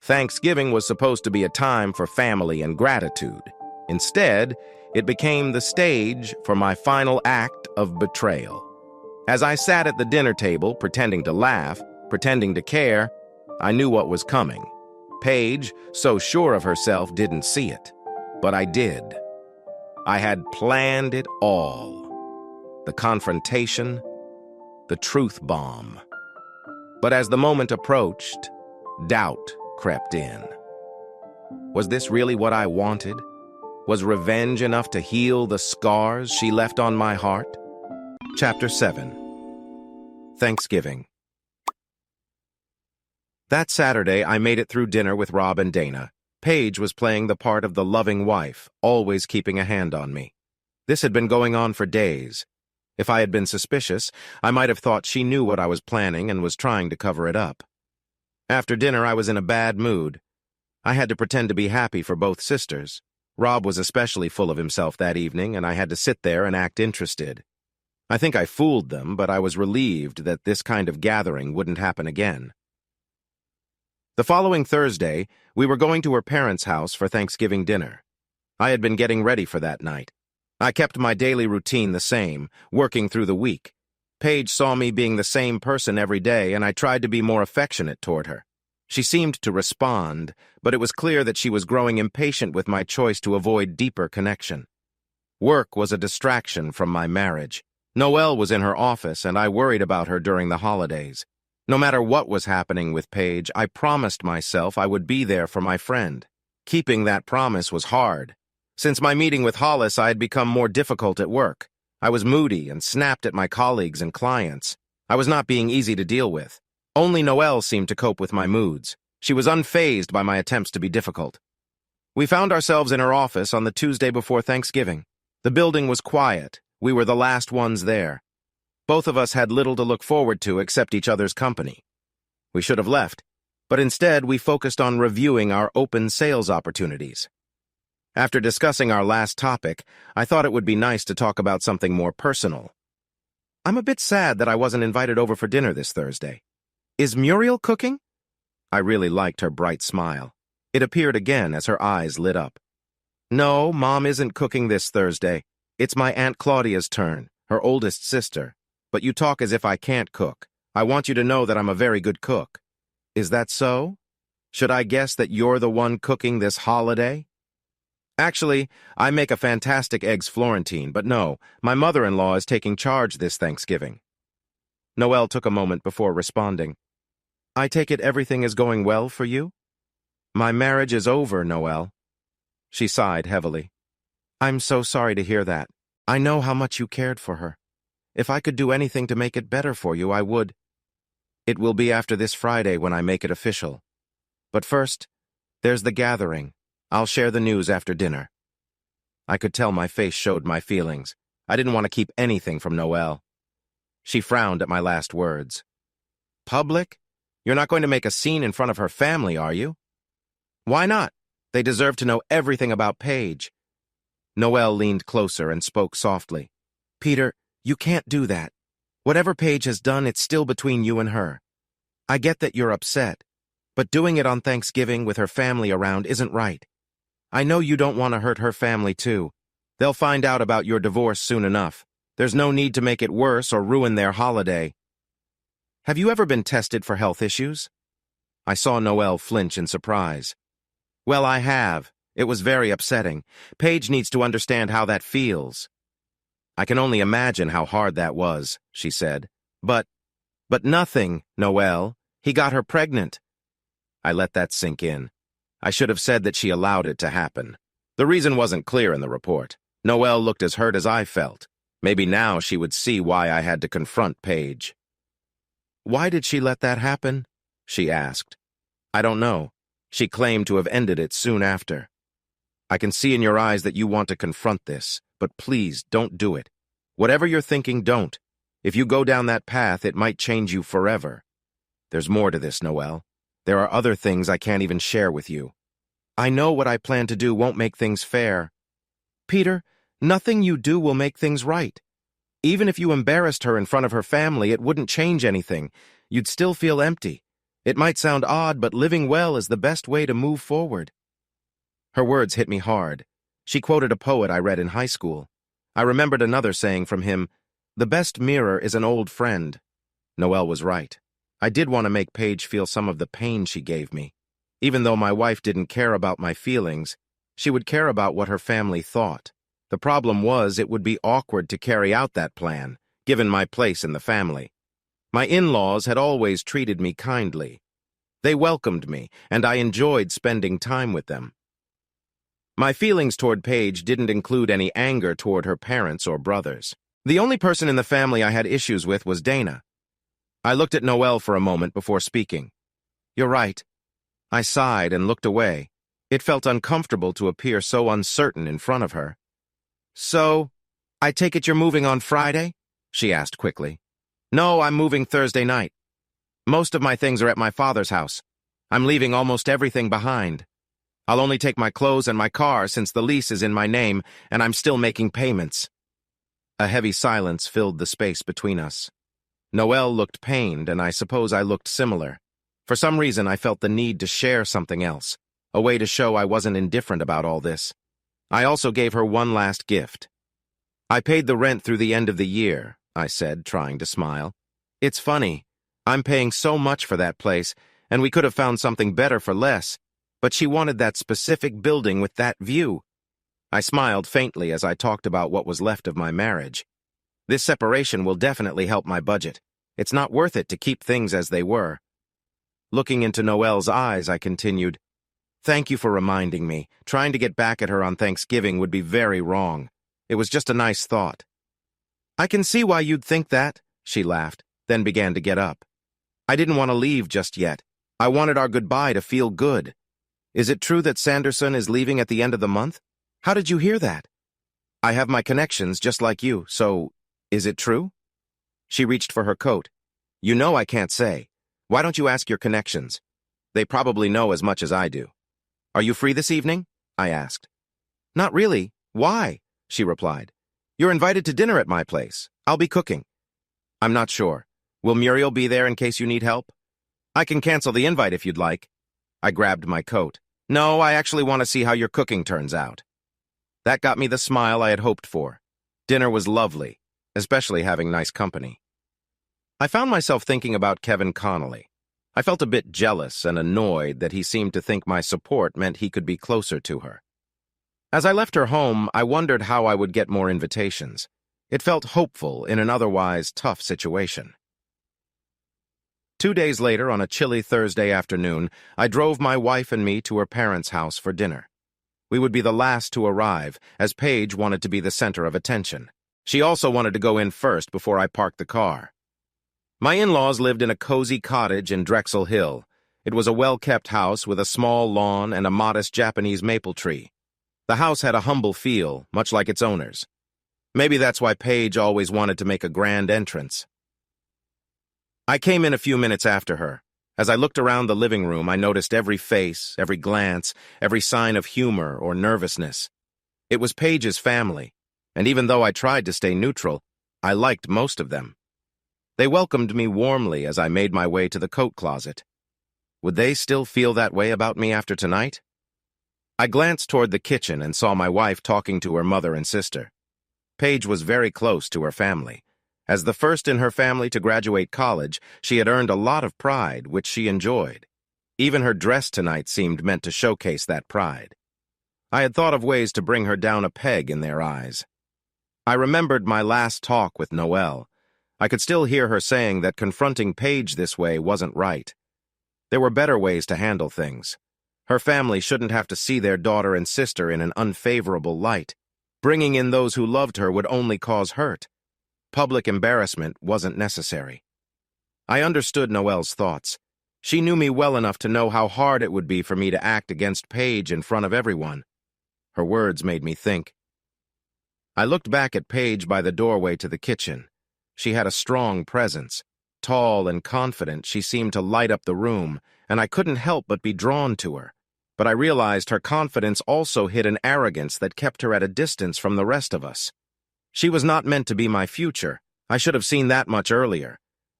Thanksgiving was supposed to be a time for family and gratitude. Instead, it became the stage for my final act of betrayal. As I sat at the dinner table, pretending to laugh, pretending to care, I knew what was coming. Paige, so sure of herself, didn't see it. But I did. I had planned it all. The confrontation, the truth bomb. But as the moment approached, doubt crept in. Was this really what I wanted? Was revenge enough to heal the scars she left on my heart? Chapter 7. Thanksgiving. That Saturday, I made it through dinner with Rob and Dana. Paige was playing the part of the loving wife, always keeping a hand on me. This had been going on for days. If I had been suspicious, I might have thought she knew what I was planning and was trying to cover it up. After dinner, I was in a bad mood. I had to pretend to be happy for both sisters. Rob was especially full of himself that evening, and I had to sit there and act interested. I think I fooled them, but I was relieved that this kind of gathering wouldn't happen again. The following Thursday, we were going to her parents' house for Thanksgiving dinner. I had been getting ready for that night. I kept my daily routine the same, working through the week. Paige saw me being the same person every day, and I tried to be more affectionate toward her. She seemed to respond, but it was clear that she was growing impatient with my choice to avoid deeper connection. Work was a distraction from my marriage. Noelle was in her office, and I worried about her during the holidays. No matter what was happening with Paige, I promised myself I would be there for my friend. Keeping that promise was hard. Since my meeting with Hollis, I had become more difficult at work. I was moody and snapped at my colleagues and clients. I was not being easy to deal with. Only Noelle seemed to cope with my moods. She was unfazed by my attempts to be difficult. We found ourselves in her office on the Tuesday before Thanksgiving. The building was quiet. We were the last ones there. Both of us had little to look forward to except each other's company. We should have left, but instead we focused on reviewing our open sales opportunities. After discussing our last topic, I thought it would be nice to talk about something more personal. I'm a bit sad that I wasn't invited over for dinner this Thursday. Is Muriel cooking? I really liked her bright smile. It appeared again as her eyes lit up. No, Mom isn't cooking this Thursday. It's my Aunt Claudia's turn, her oldest sister. But you talk as if I can't cook. I want you to know that I'm a very good cook. Is that so? Should I guess that you're the one cooking this holiday? Actually, I make a fantastic eggs Florentine, but no, my mother-in-law is taking charge this Thanksgiving. Noelle took a moment before responding. I take it everything is going well for you? My marriage is over, Noelle. She sighed heavily. I'm so sorry to hear that. I know how much you cared for her. If I could do anything to make it better for you, I would. It will be after this Friday when I make it official. But first, there's the gathering. I'll share the news after dinner. I could tell my face showed my feelings. I didn't want to keep anything from Noelle. She frowned at my last words. Public? You're not going to make a scene in front of her family, are you? Why not? They deserve to know everything about Paige. Noelle leaned closer and spoke softly. Peter, you can't do that. Whatever Paige has done, it's still between you and her. I get that you're upset, but doing it on Thanksgiving with her family around isn't right. I know you don't want to hurt her family, too. They'll find out about your divorce soon enough. There's no need to make it worse or ruin their holiday. Have you ever been tested for health issues? I saw Noelle flinch in surprise. Well, I have. It was very upsetting. Paige needs to understand how that feels. I can only imagine how hard that was, she said. But nothing, Noelle. He got her pregnant. I let that sink in. I should have said that she allowed it to happen. The reason wasn't clear in the report. Noelle looked as hurt as I felt. Maybe now she would see why I had to confront Paige. Why did she let that happen? She asked. I don't know. She claimed to have ended it soon after. I can see in your eyes that you want to confront this, but please don't do it. Whatever you're thinking, don't. If you go down that path, it might change you forever. There's more to this, Noelle. There are other things I can't even share with you. I know what I plan to do won't make things fair. Peter, nothing you do will make things right. Even if you embarrassed her in front of her family, it wouldn't change anything. You'd still feel empty. It might sound odd, but living well is the best way to move forward. Her words hit me hard. She quoted a poet I read in high school. I remembered another saying from him, "The best mirror is an old friend." Noelle was right. I did want to make Paige feel some of the pain she gave me. Even though my wife didn't care about my feelings, she would care about what her family thought. The problem was it would be awkward to carry out that plan, given my place in the family. My in-laws had always treated me kindly. They welcomed me, and I enjoyed spending time with them. My feelings toward Paige didn't include any anger toward her parents or brothers. The only person in the family I had issues with was Dana. I looked at Noelle for a moment before speaking. "You're right." I sighed and looked away. It felt uncomfortable to appear so uncertain in front of her. "So, I take it you're moving on Friday?" she asked quickly. "No, I'm moving Thursday night. Most of my things are at my father's house. I'm leaving almost everything behind. I'll only take my clothes and my car since the lease is in my name and I'm still making payments." A heavy silence filled the space between us. Noelle looked pained, and I suppose I looked similar. For some reason, I felt the need to share something else, a way to show I wasn't indifferent about all this. I also gave her one last gift. "I paid the rent through the end of the year," I said, trying to smile. "It's funny. I'm paying so much for that place, and we could have found something better for less, but she wanted that specific building with that view." I smiled faintly as I talked about what was left of my marriage. "This separation will definitely help my budget. It's not worth it to keep things as they were." Looking into Noelle's eyes, I continued, "Thank you for reminding me. Trying to get back at her on Thanksgiving would be very wrong. It was just a nice thought." "I can see why you'd think that," she laughed, then began to get up. "I didn't want to leave just yet. I wanted our goodbye to feel good. Is it true that Sanderson is leaving at the end of the month? How did you hear that?" "I have my connections just like you, so is it true?" She reached for her coat. "You know I can't say. Why don't you ask your connections? They probably know as much as I do." "Are you free this evening?" I asked. "Not really. Why?" she replied. "You're invited to dinner at my place. I'll be cooking." "I'm not sure. Will Muriel be there in case you need help?" "I can cancel the invite if you'd like." I grabbed my coat. "No, I actually want to see how your cooking turns out." That got me the smile I had hoped for. Dinner was lovely, especially having nice company. I found myself thinking about Kevin Connolly. I felt a bit jealous and annoyed that he seemed to think my support meant he could be closer to her. As I left her home, I wondered how I would get more invitations. It felt hopeful in an otherwise tough situation. 2 days later, on a chilly Thursday afternoon, I drove my wife and me to her parents' house for dinner. We would be the last to arrive, as Paige wanted to be the center of attention. She also wanted to go in first before I parked the car. My in-laws lived in a cozy cottage in Drexel Hill. It was a well-kept house with a small lawn and a modest Japanese maple tree. The house had a humble feel, much like its owners. Maybe that's why Paige always wanted to make a grand entrance. I came in a few minutes after her. As I looked around the living room, I noticed every face, every glance, every sign of humor or nervousness. It was Paige's family, and even though I tried to stay neutral, I liked most of them. They welcomed me warmly as I made my way to the coat closet. Would they still feel that way about me after tonight? I glanced toward the kitchen and saw my wife talking to her mother and sister. Paige was very close to her family. As the first in her family to graduate college, she had earned a lot of pride, which she enjoyed. Even her dress tonight seemed meant to showcase that pride. I had thought of ways to bring her down a peg in their eyes. I remembered my last talk with Noelle. I could still hear her saying that confronting Paige this way wasn't right. There were better ways to handle things. Her family shouldn't have to see their daughter and sister in an unfavorable light. Bringing in those who loved her would only cause hurt. Public embarrassment wasn't necessary. I understood Noelle's thoughts. She knew me well enough to know how hard it would be for me to act against Paige in front of everyone. Her words made me think. I looked back at Paige by the doorway to the kitchen. She had a strong presence. Tall and confident, she seemed to light up the room, and I couldn't help but be drawn to her. But I realized her confidence also hid an arrogance that kept her at a distance from the rest of us. She was not meant to be my future. I should have seen that much earlier.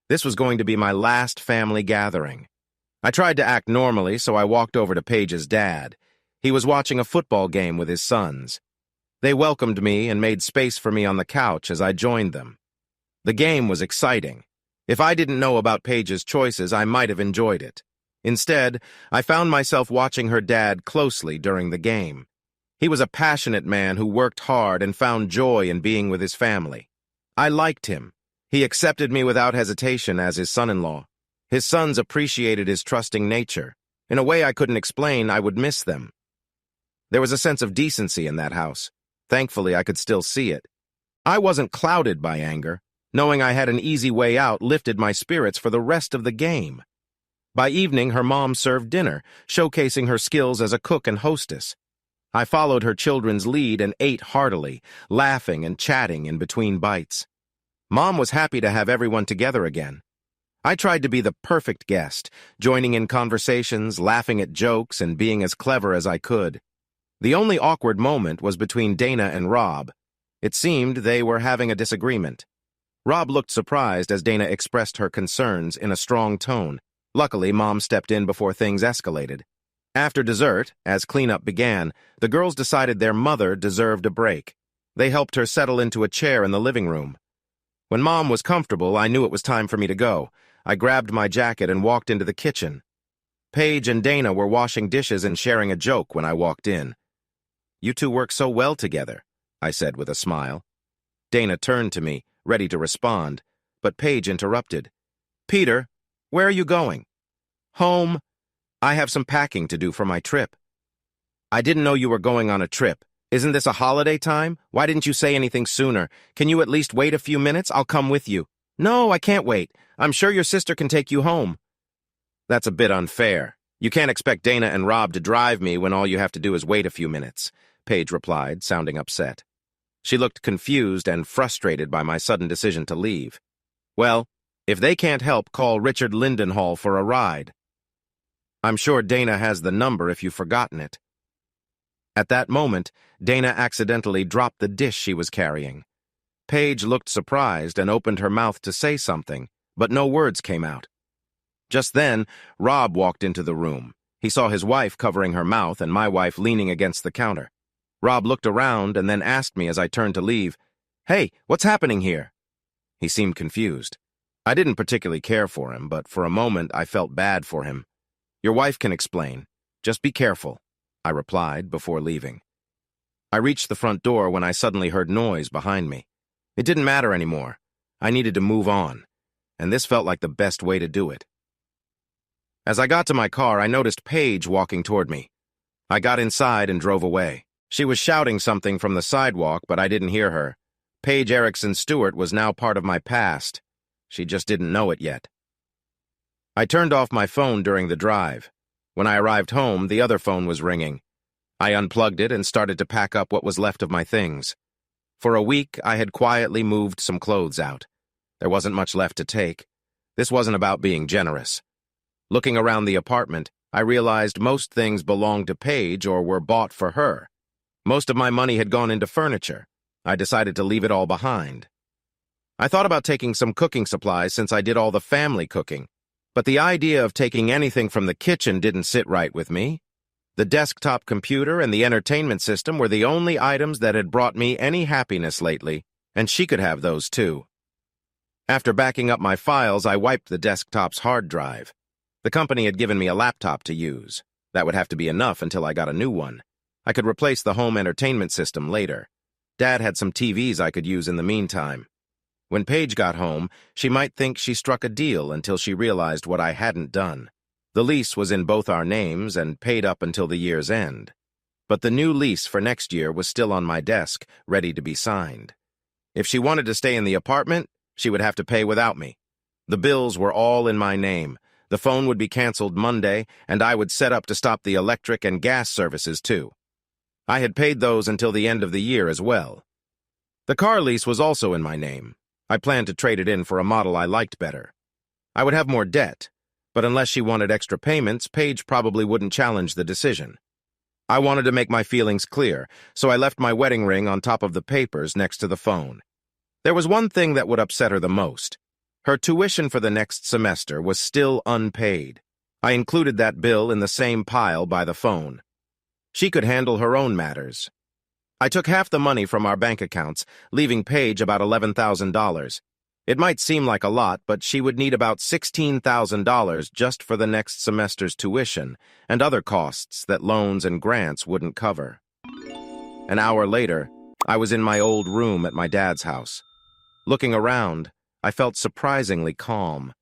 This was going to be my last family gathering. I tried to act normally, so I walked over to Paige's dad. He was watching a football game with his sons. They welcomed me and made space for me on the couch as I joined them. The game was exciting. If I didn't know about Paige's choices, I might have enjoyed it. Instead, I found myself watching her dad closely during the game. He was a passionate man who worked hard and found joy in being with his family. I liked him. He accepted me without hesitation as his son-in-law. His sons appreciated his trusting nature. In a way I couldn't explain, I would miss them. There was a sense of decency in that house. Thankfully, I could still see it. I wasn't clouded by anger. Knowing I had an easy way out lifted my spirits for the rest of the game. By evening, her mom served dinner, showcasing her skills as a cook and hostess. I followed her children's lead and ate heartily, laughing and chatting in between bites. Mom was happy to have everyone together again. I tried to be the perfect guest, joining in conversations, laughing at jokes, and being as clever as I could. The only awkward moment was between Dana and Rob. It seemed they were having a disagreement. Rob looked surprised as Dana expressed her concerns in a strong tone. Luckily, Mom stepped in before things escalated. After dessert, as cleanup began, the girls decided their mother deserved a break. They helped her settle into a chair in the living room. When Mom was comfortable, I knew it was time for me to go. I grabbed my jacket and walked into the kitchen. Paige and Dana were washing dishes and sharing a joke when I walked in. "You two work so well together," I said with a smile. Dana turned to me, ready to respond, but Paige interrupted. "Peter, where are you going?" "Home. I have some packing to do for my trip." "I didn't know you were going on a trip. Isn't this a holiday time? Why didn't you say anything sooner? Can you at least wait a few minutes? I'll come with you." "No, I can't wait. I'm sure your sister can take you home." "That's a bit unfair. You can't expect Dana and Rob to drive me when all you have to do is wait a few minutes," Paige replied, sounding upset. She looked confused and frustrated by my sudden decision to leave. "Well, if they can't help, call Richard Lindenhall for a ride. I'm sure Dana has the number if you've forgotten it." At that moment, Dana accidentally dropped the dish she was carrying. Paige looked surprised and opened her mouth to say something, but no words came out. Just then, Rob walked into the room. He saw his wife covering her mouth and my wife leaning against the counter. Rob looked around and then asked me as I turned to leave, "Hey, what's happening here?" He seemed confused. I didn't particularly care for him, but for a moment I felt bad for him. "Your wife can explain. Just be careful," I replied before leaving. I reached the front door when I suddenly heard noise behind me. It didn't matter anymore. I needed to move on, and this felt like the best way to do it. As I got to my car, I noticed Paige walking toward me. I got inside and drove away. She was shouting something from the sidewalk, but I didn't hear her. Paige Erickson Stewart was now part of my past. She just didn't know it yet. I turned off my phone during the drive. When I arrived home, the other phone was ringing. I unplugged it and started to pack up what was left of my things. For a week, I had quietly moved some clothes out. There wasn't much left to take. This wasn't about being generous. Looking around the apartment, I realized most things belonged to Paige or were bought for her. Most of my money had gone into furniture. I decided to leave it all behind. I thought about taking some cooking supplies since I did all the family cooking, but the idea of taking anything from the kitchen didn't sit right with me. The desktop computer and the entertainment system were the only items that had brought me any happiness lately, and she could have those too. After backing up my files, I wiped the desktop's hard drive. The company had given me a laptop to use. That would have to be enough until I got a new one. I could replace the home entertainment system later. Dad had some TVs I could use in the meantime. When Paige got home, she might think she struck a deal until she realized what I hadn't done. The lease was in both our names and paid up until the year's end. But the new lease for next year was still on my desk, ready to be signed. If she wanted to stay in the apartment, she would have to pay without me. The bills were all in my name. The phone would be canceled Monday, and I would set up to stop the electric and gas services too. I had paid those until the end of the year as well. The car lease was also in my name. I planned to trade it in for a model I liked better. I would have more debt, but unless she wanted extra payments, Paige probably wouldn't challenge the decision. I wanted to make my feelings clear, so I left my wedding ring on top of the papers next to the phone. There was one thing that would upset her the most. Her tuition for the next semester was still unpaid. I included that bill in the same pile by the phone. She could handle her own matters. I took half the money from our bank accounts, leaving Paige about $11,000. It might seem like a lot, but she would need about $16,000 just for the next semester's tuition and other costs that loans and grants wouldn't cover. An hour later, I was in my old room at my dad's house. Looking around, I felt surprisingly calm.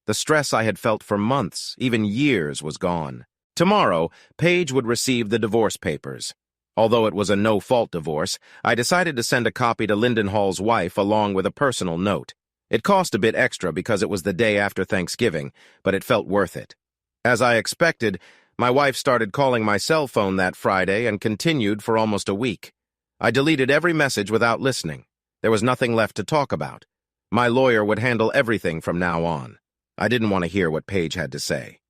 The stress I had felt for months, even years, was gone. Tomorrow, Paige would receive the divorce papers. Although it was a no-fault divorce, I decided to send a copy to Lindenhall's wife along with a personal note. It cost a bit extra because it was the day after Thanksgiving, but it felt worth it. As I expected, my wife started calling my cell phone that Friday and continued for almost a week. I deleted every message without listening. There was nothing left to talk about. My lawyer would handle everything from now on. I didn't want to hear what Paige had to say.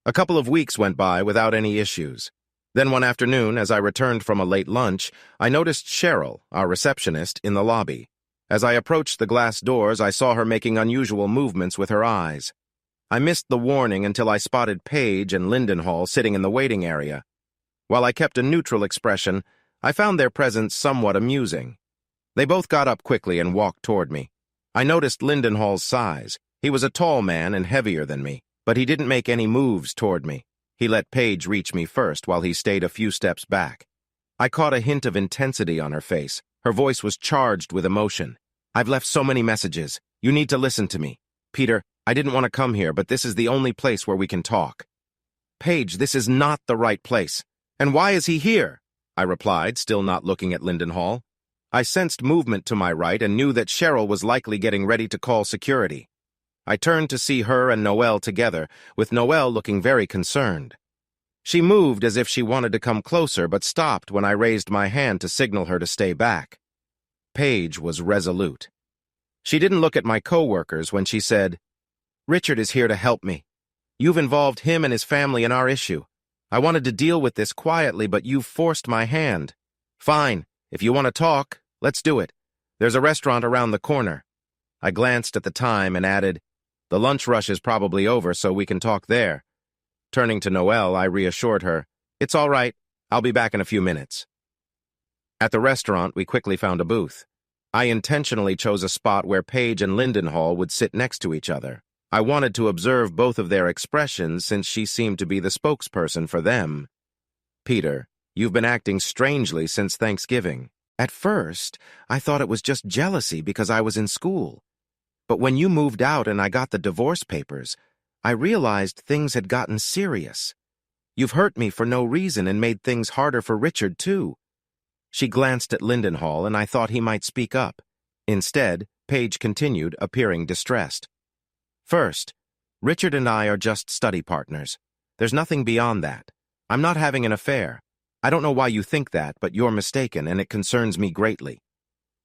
A couple of weeks went by without any issues. Then one afternoon, as I returned from a late lunch, I noticed Cheryl, our receptionist, in the lobby. As I approached the glass doors, I saw her making unusual movements with her eyes. I missed the warning until I spotted Paige and Lindenhall sitting in the waiting area. While I kept a neutral expression, I found their presence somewhat amusing. They both got up quickly and walked toward me. I noticed Lindenhall's size. He was a tall man and heavier than me, but he didn't make any moves toward me. He let Paige reach me first while he stayed a few steps back. I caught a hint of intensity on her face. Her voice was charged with emotion. "I've left so many messages. You need to listen to me. Peter, I didn't want to come here, but this is the only place where we can talk." "Paige, this is not the right place. And why is he here?" I replied, still not looking at Lindenhall. I sensed movement to my right and knew that Cheryl was likely getting ready to call security. I turned to see her and Noelle together, with Noelle looking very concerned. She moved as if she wanted to come closer, but stopped when I raised my hand to signal her to stay back. Paige was resolute. She didn't look at my co-workers when she said, "Richard is here to help me. You've involved him and his family in our issue. I wanted to deal with this quietly, but you've forced my hand. Fine, if you want to talk, let's do it. There's a restaurant around the corner." I glanced at the time and added, "The lunch rush is probably over, so we can talk there." Turning to Noelle, I reassured her, "It's all right. I'll be back in a few minutes." At the restaurant, we quickly found a booth. I intentionally chose a spot where Paige and Lindenhall would sit next to each other. I wanted to observe both of their expressions since she seemed to be the spokesperson for them. "Peter, you've been acting strangely since Thanksgiving. At first, I thought it was just jealousy because I was in school. But when you moved out and I got the divorce papers, I realized things had gotten serious. You've hurt me for no reason and made things harder for Richard, too." She glanced at Lindenhall, and I thought he might speak up. Instead, Paige continued, appearing distressed. "First, Richard and I are just study partners. There's nothing beyond that. I'm not having an affair. I don't know why you think that, but you're mistaken, and it concerns me greatly.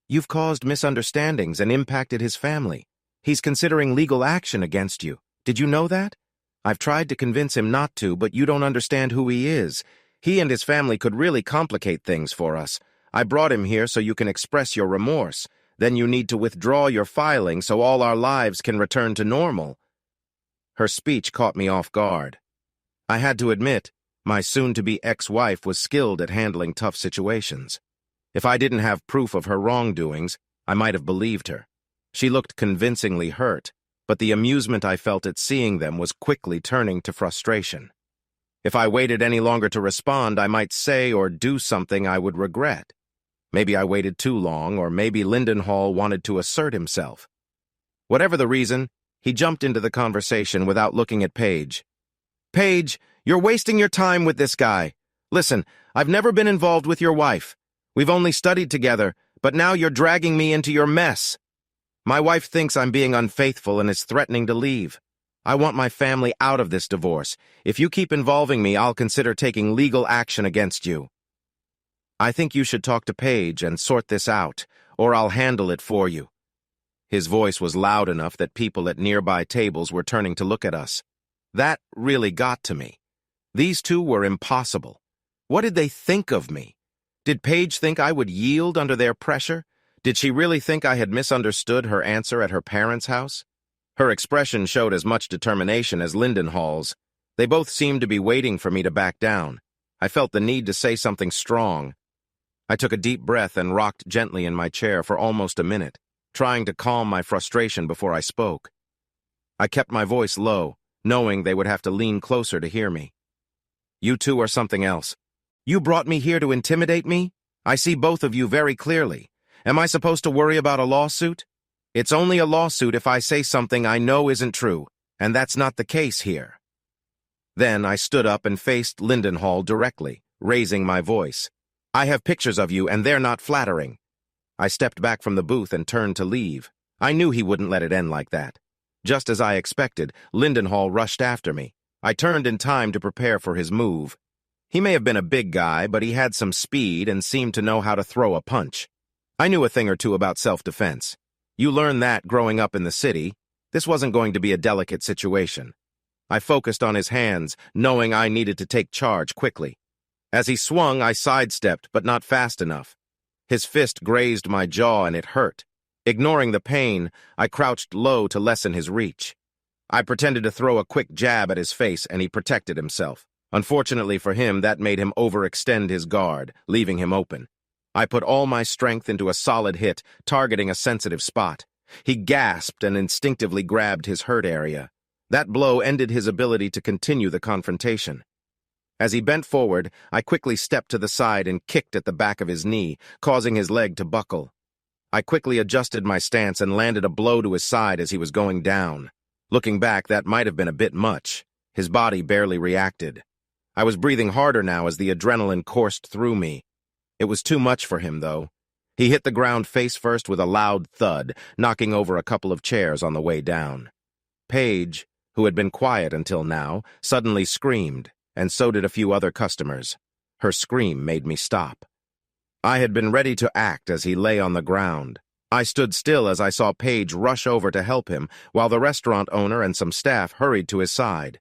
You've caused misunderstandings and impacted his family. He's considering legal action against you. Did you know that? I've tried to convince him not to, but you don't understand who he is. He and his family could really complicate things for us. I brought him here so you can express your remorse. Then you need to withdraw your filing so all our lives can return to normal." Her speech caught me off guard. I had to admit, my soon-to-be ex-wife was skilled at handling tough situations. If I didn't have proof of her wrongdoings, I might have believed her. She looked convincingly hurt, but the amusement I felt at seeing them was quickly turning to frustration. If I waited any longer to respond, I might say or do something I would regret. Maybe I waited too long, or maybe Lindenhall wanted to assert himself. Whatever the reason, he jumped into the conversation without looking at Paige. "Paige, you're wasting your time with this guy. Listen, I've never been involved with your wife. We've only studied together, but now you're dragging me into your mess. My wife thinks I'm being unfaithful and is threatening to leave. I want my family out of this divorce. If you keep involving me, I'll consider taking legal action against you. I think you should talk to Paige and sort this out, or I'll handle it for you." His voice was loud enough that people at nearby tables were turning to look at us. That really got to me. These two were impossible. What did they think of me? Did Paige think I would yield under their pressure? Did she really think I had misunderstood her answer at her parents' house? Her expression showed as much determination as Lindenhall's. They both seemed to be waiting for me to back down. I felt the need to say something strong. I took a deep breath and rocked gently in my chair for almost a minute, trying to calm my frustration before I spoke. I kept my voice low, knowing they would have to lean closer to hear me. You two are something else. You brought me here to intimidate me? I see both of you very clearly. Am I supposed to worry about a lawsuit? It's only a lawsuit if I say something I know isn't true, and that's not the case here. Then I stood up and faced Lindenhall directly, raising my voice. I have pictures of you, and they're not flattering. I stepped back from the booth and turned to leave. I knew he wouldn't let it end like that. Just as I expected, Lindenhall rushed after me. I turned in time to prepare for his move. He may have been a big guy, but he had some speed and seemed to know how to throw a punch. I knew a thing or two about self-defense. You learn that growing up in the city. This wasn't going to be a delicate situation. I focused on his hands, knowing I needed to take charge quickly. As he swung, I sidestepped, but not fast enough. His fist grazed my jaw and it hurt. Ignoring the pain, I crouched low to lessen his reach. I pretended to throw a quick jab at his face, and he protected himself. Unfortunately for him, that made him overextend his guard, leaving him open. I put all my strength into a solid hit, targeting a sensitive spot. He gasped and instinctively grabbed his hurt area. That blow ended his ability to continue the confrontation. As he bent forward, I quickly stepped to the side and kicked at the back of his knee, causing his leg to buckle. I quickly adjusted my stance and landed a blow to his side as he was going down. Looking back, that might have been a bit much. His body barely reacted. I was breathing harder now as the adrenaline coursed through me. It was too much for him, though. He hit the ground face first with a loud thud, knocking over a couple of chairs on the way down. Paige, who had been quiet until now, suddenly screamed, and so did a few other customers. Her scream made me stop. I had been ready to act as he lay on the ground. I stood still as I saw Paige rush over to help him, while the restaurant owner and some staff hurried to his side.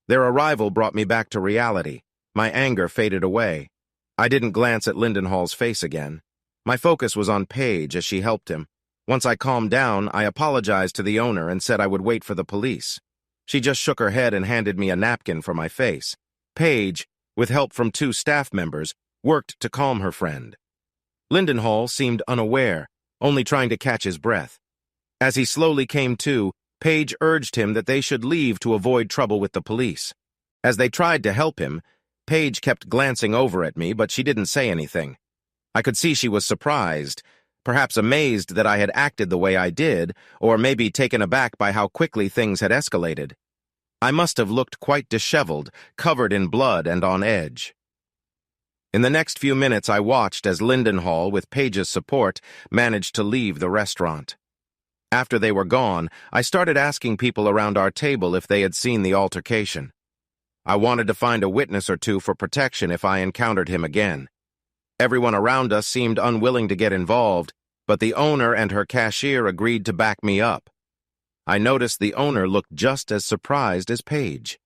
Their arrival brought me back to reality. My anger faded away. I didn't glance at Lindenhall's face again. My focus was on Paige as she helped him. Once I calmed down, I apologized to the owner and said I would wait for the police. She just shook her head and handed me a napkin for my face. Paige, with help from 2 staff members, worked to calm her friend. Lindenhall seemed unaware, only trying to catch his breath. As he slowly came to, Paige urged him that they should leave to avoid trouble with the police. As they tried to help him, Paige kept glancing over at me, but she didn't say anything. I could see she was surprised, perhaps amazed that I had acted the way I did, or maybe taken aback by how quickly things had escalated. I must have looked quite disheveled, covered in blood and on edge. In the next few minutes, I watched as Lindenhall, with Paige's support, managed to leave the restaurant. After they were gone, I started asking people around our table if they had seen the altercation. I wanted to find a witness or two for protection if I encountered him again. Everyone around us seemed unwilling to get involved, but the owner and her cashier agreed to back me up. I noticed the owner looked just as surprised as Paige.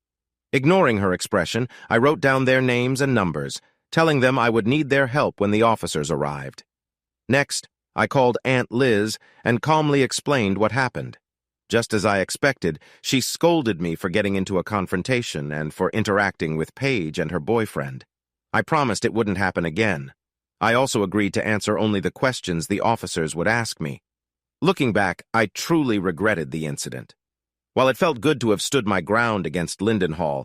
Ignoring her expression, I wrote down their names and numbers, telling them I would need their help when the officers arrived. Next, I called Aunt Liz and calmly explained what happened. Just as I expected, she scolded me for getting into a confrontation and for interacting with Paige and her boyfriend. I promised it wouldn't happen again. I also agreed to answer only the questions the officers would ask me. Looking back, I truly regretted the incident. While it felt good to have stood my ground against Lindenhall,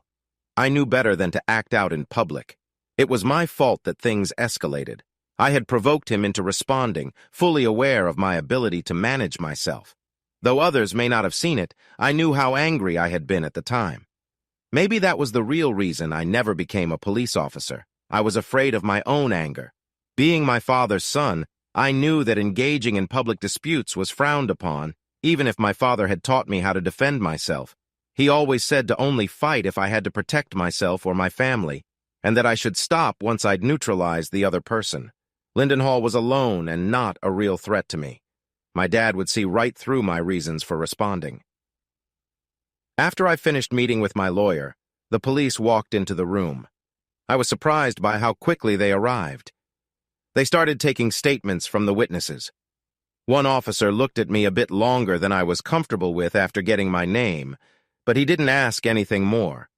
I knew better than to act out in public. It was my fault that things escalated. I had provoked him into responding, fully aware of my ability to manage myself. Though others may not have seen it, I knew how angry I had been at the time. Maybe that was the real reason I never became a police officer. I was afraid of my own anger. Being my father's son, I knew that engaging in public disputes was frowned upon, even if my father had taught me how to defend myself. He always said to only fight if I had to protect myself or my family, and that I should stop once I'd neutralized the other person. Lindenhall was alone and not a real threat to me. My dad would see right through my reasons for responding. After I finished meeting with my lawyer, the police walked into the room. I was surprised by how quickly they arrived. They started taking statements from the witnesses. One officer looked at me a bit longer than I was comfortable with after getting my name, but he didn't ask anything more.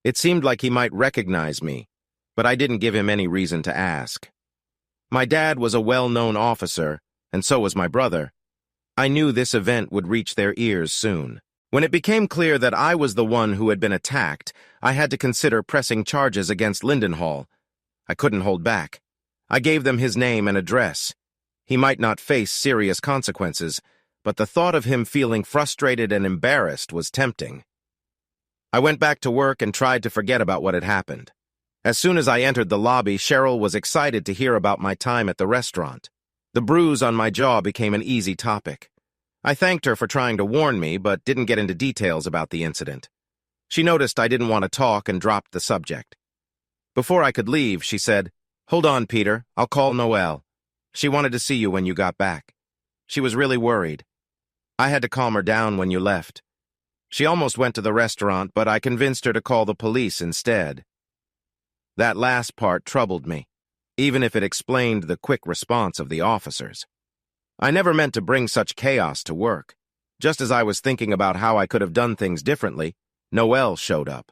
It seemed like he might recognize me, but I didn't give him any reason to ask. My dad was a well-known officer, and so was my brother. I knew this event would reach their ears soon. When it became clear that I was the one who had been attacked, I had to consider pressing charges against Lindenhall. I couldn't hold back. I gave them his name and address. He might not face serious consequences, but the thought of him feeling frustrated and embarrassed was tempting. I went back to work and tried to forget about what had happened. As soon as I entered the lobby, Cheryl was excited to hear about my time at the restaurant. The bruise on my jaw became an easy topic. I thanked her for trying to warn me, but didn't get into details about the incident. She noticed I didn't want to talk and dropped the subject. Before I could leave, she said, "Hold on, Peter, I'll call Noelle. She wanted to see you when you got back. She was really worried. I had to calm her down when you left. She almost went to the restaurant, but I convinced her to call the police instead." That last part troubled me, even if it explained the quick response of the officers. I never meant to bring such chaos to work. Just as I was thinking about how I could have done things differently, Noelle showed up.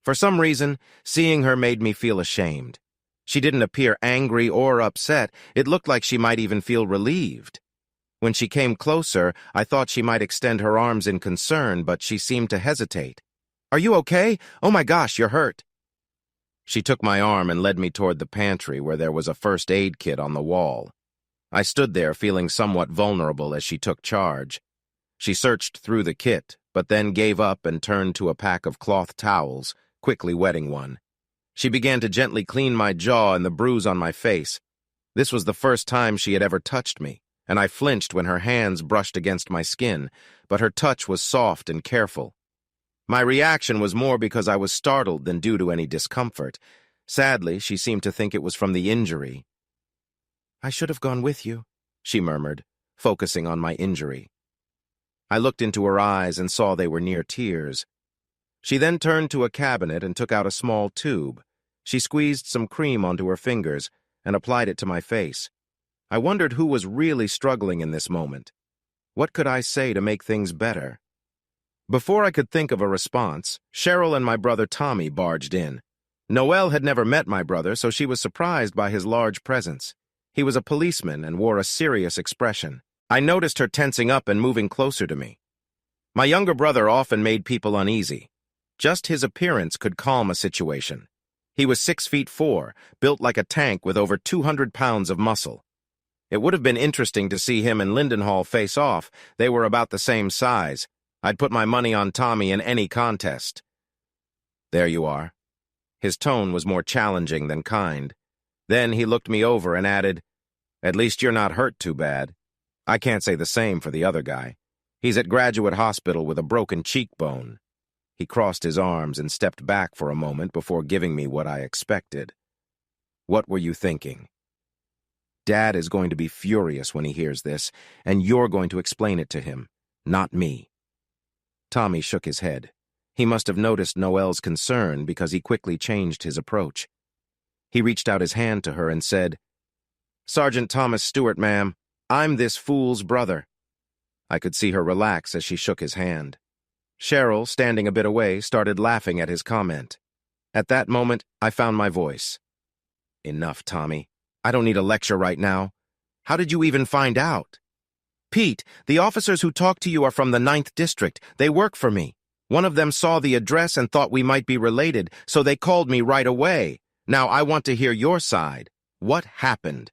For some reason, seeing her made me feel ashamed. She didn't appear angry or upset. It looked like she might even feel relieved. When she came closer, I thought she might extend her arms in concern, but she seemed to hesitate. "Are you okay? Oh my gosh, you're hurt." She took my arm and led me toward the pantry where there was a first aid kit on the wall. I stood there feeling somewhat vulnerable as she took charge. She searched through the kit, but then gave up and turned to a pack of cloth towels, quickly wetting one. She began to gently clean my jaw and the bruise on my face. This was the first time she had ever touched me, and I flinched when her hands brushed against my skin, but her touch was soft and careful. My reaction was more because I was startled than due to any discomfort. Sadly, she seemed to think it was from the injury. "I should have gone with you," she murmured, focusing on my injury. I looked into her eyes and saw they were near tears. She then turned to a cabinet and took out a small tube. She squeezed some cream onto her fingers and applied it to my face. I wondered who was really struggling in this moment. What could I say to make things better? Before I could think of a response, Cheryl and my brother Tommy barged in. Noelle had never met my brother, so she was surprised by his large presence. He was a policeman and wore a serious expression. I noticed her tensing up and moving closer to me. My younger brother often made people uneasy. Just his appearance could calm a situation. He was 6'4", built like a tank with over 200 pounds of muscle. It would have been interesting to see him and Lindenhall face off. They were about the same size. I'd put my money on Tommy in any contest. "There you are." His tone was more challenging than kind. Then he looked me over and added, "At least you're not hurt too bad." I can't say the same for the other guy. He's at Graduate Hospital with a broken cheekbone. He crossed his arms and stepped back for a moment before giving me what I expected. "What were you thinking?" "Dad is going to be furious when he hears this, and you're going to explain it to him, not me." Tommy shook his head. He must have noticed Noelle's concern because he quickly changed his approach. He reached out his hand to her and said, "Sergeant Thomas Stewart, ma'am, I'm this fool's brother." I could see her relax as she shook his hand. Cheryl, standing a bit away, started laughing at his comment. At that moment, I found my voice. "Enough, Tommy. I don't need a lecture right now. How did you even find out?" "Pete, the officers who talked to you are from the 9th District. They work for me. One of them saw the address and thought we might be related, so they called me right away. Now I want to hear your side. What happened?"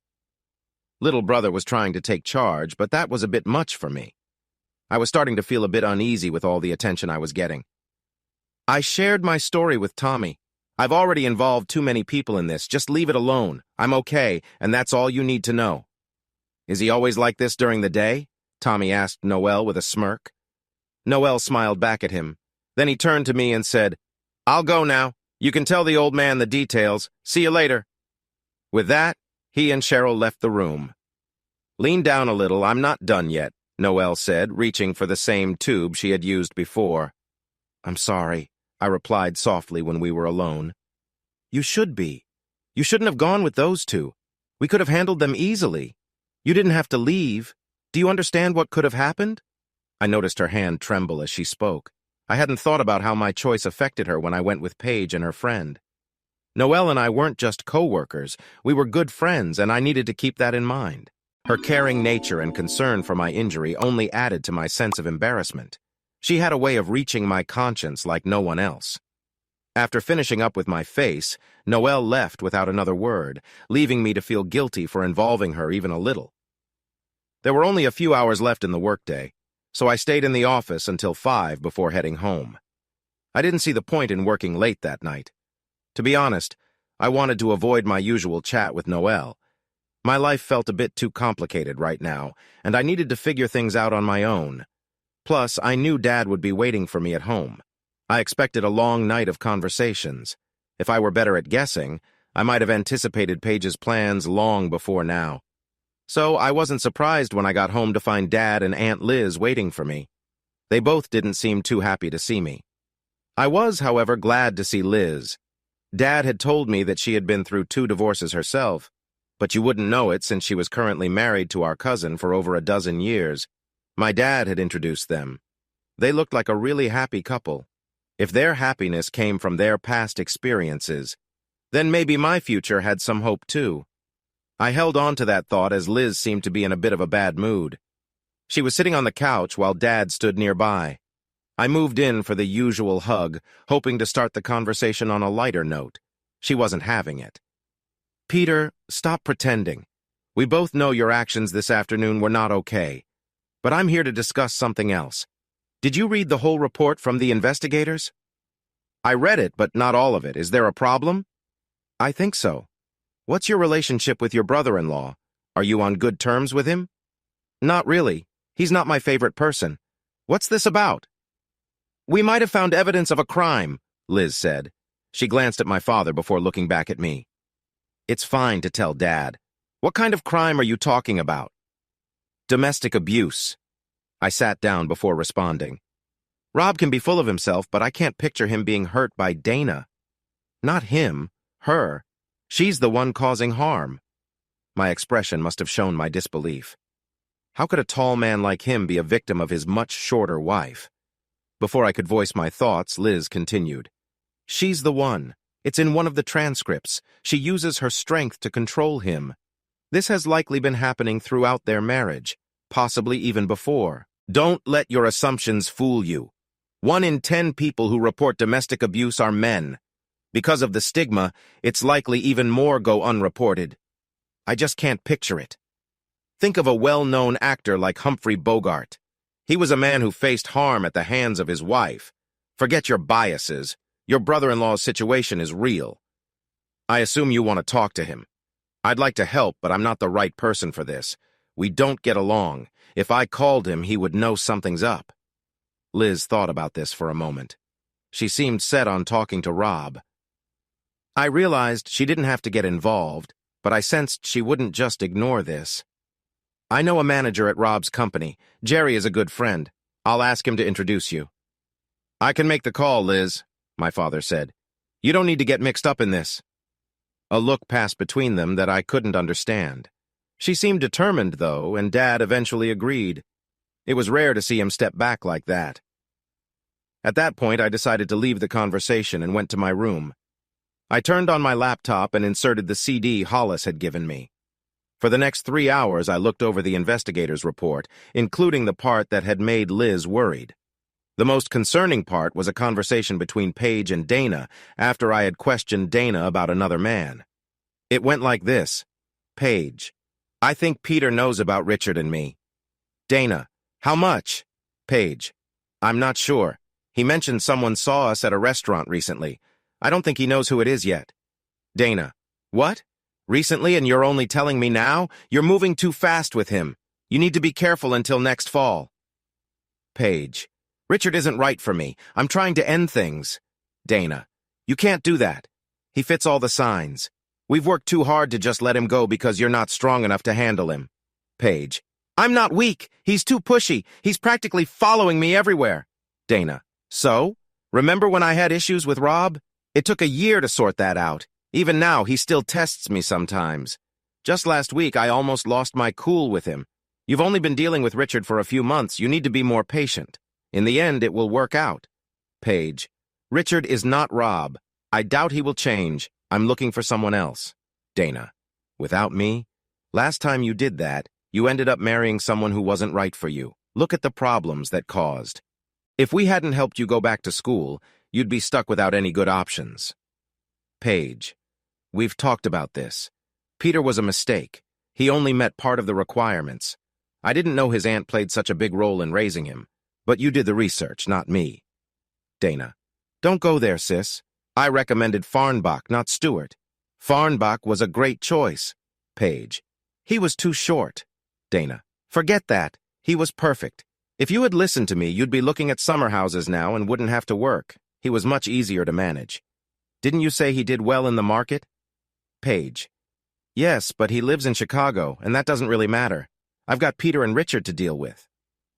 Little brother was trying to take charge, but that was a bit much for me. I was starting to feel a bit uneasy with all the attention I was getting. "I shared my story with Tommy. I've already involved too many people in this. Just leave it alone. I'm okay, and that's all you need to know." "Is he always like this during the day?" Tommy asked Noelle with a smirk. Noelle smiled back at him. Then he turned to me and said, "I'll go now. You can tell the old man the details. See you later." With that, he and Cheryl left the room. "Lean down a little. I'm not done yet," Noelle said, reaching for the same tube she had used before. "I'm sorry," I replied softly when we were alone. "You should be. You shouldn't have gone with those two. We could have handled them easily. You didn't have to leave. Do you understand what could have happened?" I noticed her hand tremble as she spoke. I hadn't thought about how my choice affected her when I went with Paige and her friend. Noelle and I weren't just co-workers, we were good friends, and I needed to keep that in mind. Her caring nature and concern for my injury only added to my sense of embarrassment. She had a way of reaching my conscience like no one else. After finishing up with my face, Noelle left without another word, leaving me to feel guilty for involving her even a little. There were only a few hours left in the workday, so I stayed in the office until 5 before heading home. I didn't see the point in working late that night. To be honest, I wanted to avoid my usual chat with Noelle. My life felt a bit too complicated right now, and I needed to figure things out on my own. Plus, I knew Dad would be waiting for me at home. I expected a long night of conversations. If I were better at guessing, I might have anticipated Paige's plans long before now. So I wasn't surprised when I got home to find Dad and Aunt Liz waiting for me. They both didn't seem too happy to see me. I was, however, glad to see Liz. Dad had told me that she had been through 2 divorces herself, but you wouldn't know it since she was currently married to our cousin for over a dozen years. My dad had introduced them. They looked like a really happy couple. If their happiness came from their past experiences, then maybe my future had some hope too. I held on to that thought as Liz seemed to be in a bit of a bad mood. She was sitting on the couch while Dad stood nearby. I moved in for the usual hug, hoping to start the conversation on a lighter note. She wasn't having it. "Peter, stop pretending. We both know your actions this afternoon were not okay. But I'm here to discuss something else. Did you read the whole report from the investigators?" "I read it, but not all of it. Is there a problem?" "I think so. What's your relationship with your brother-in-law? Are you on good terms with him?" "Not really. He's not my favorite person. What's this about?" "We might have found evidence of a crime," Liz said. She glanced at my father before looking back at me. "It's fine to tell Dad. What kind of crime are you talking about?" "Domestic abuse." I sat down before responding. "Rob can be full of himself, but I can't picture him being hurt by Dana. Not him, her. She's the one causing harm." My expression must have shown my disbelief. How could a tall man like him be a victim of his much shorter wife? Before I could voice my thoughts, Liz continued. "She's the one. It's in one of the transcripts. She uses her strength to control him. This has likely been happening throughout their marriage, possibly even before. Don't let your assumptions fool you. 1 in 10 people who report domestic abuse are men. Because of the stigma, it's likely even more go unreported. I just can't picture it. Think of a well-known actor like Humphrey Bogart. He was a man who faced harm at the hands of his wife. Forget your biases. Your brother-in-law's situation is real. I assume you want to talk to him. I'd like to help, but I'm not the right person for this. We don't get along. If I called him, he would know something's up." Liz thought about this for a moment. She seemed set on talking to Rob. I realized she didn't have to get involved, but I sensed she wouldn't just ignore this. "I know a manager at Rob's company. Jerry is a good friend. I'll ask him to introduce you." "I can make the call, Liz," my father said. "You don't need to get mixed up in this." A look passed between them that I couldn't understand. She seemed determined, though, and Dad eventually agreed. It was rare to see him step back like that. At that point, I decided to leave the conversation and went to my room. I turned on my laptop and inserted the CD Hollis had given me. For the next 3 hours, I looked over the investigator's report, including the part that had made Liz worried. The most concerning part was a conversation between Paige and Dana after I had questioned Dana about another man. It went like this. Paige: "I think Peter knows about Richard and me." Dana: "How much?" Paige: "I'm not sure. He mentioned someone saw us at a restaurant recently. I don't think he knows who it is yet." Dana: "What? Recently, and you're only telling me now? You're moving too fast with him. You need to be careful until next fall." Paige: "Richard isn't right for me. I'm trying to end things." Dana: "You can't do that. He fits all the signs. We've worked too hard to just let him go because you're not strong enough to handle him." Paige: "I'm not weak. He's too pushy. He's practically following me everywhere." Dana: "So? Remember when I had issues with Rob? It took a year to sort that out. Even now, he still tests me sometimes. Just last week, I almost lost my cool with him. You've only been dealing with Richard for a few months. You need to be more patient. In the end, it will work out. Paige. Richard is not Rob. I doubt he will change. I'm looking for someone else. Dana. Without me? Last time you did that, you ended up marrying someone who wasn't right for you. Look at the problems that caused. If we hadn't helped you go back to school, you'd be stuck without any good options. Paige. We've talked about this. Peter was a mistake. He only met part of the requirements. I didn't know his aunt played such a big role in raising him. But you did the research, not me. Dana. Don't go there, sis. I recommended Farnbach, not Stewart. Farnbach was a great choice. Paige. He was too short. Dana. Forget that. He was perfect. If you had listened to me, you'd be looking at summer houses now and wouldn't have to work. He was much easier to manage. Didn't you say he did well in the market? Paige. Yes, but he lives in Chicago, and that doesn't really matter. I've got Peter and Richard to deal with.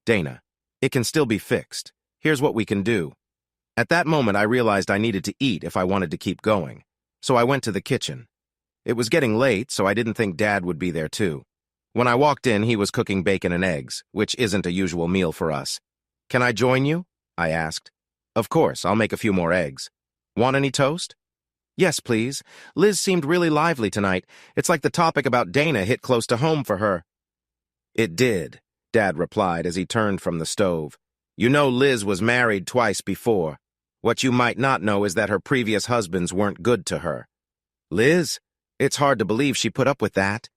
Dana. It can still be fixed. Here's what we can do. At that moment, I realized I needed to eat if I wanted to keep going, so I went to the kitchen. It was getting late, so I didn't think Dad would be there too. When I walked in, he was cooking bacon and eggs, which isn't a usual meal for us. Can I join you? I asked. Of course, I'll make a few more eggs. Want any toast? Yes, please. Liz seemed really lively tonight. It's like the topic about Dana hit close to home for her. It did, Dad replied as he turned from the stove. You know Liz was married twice before. What you might not know is that her previous husbands weren't good to her. Liz? It's hard to believe she put up with that.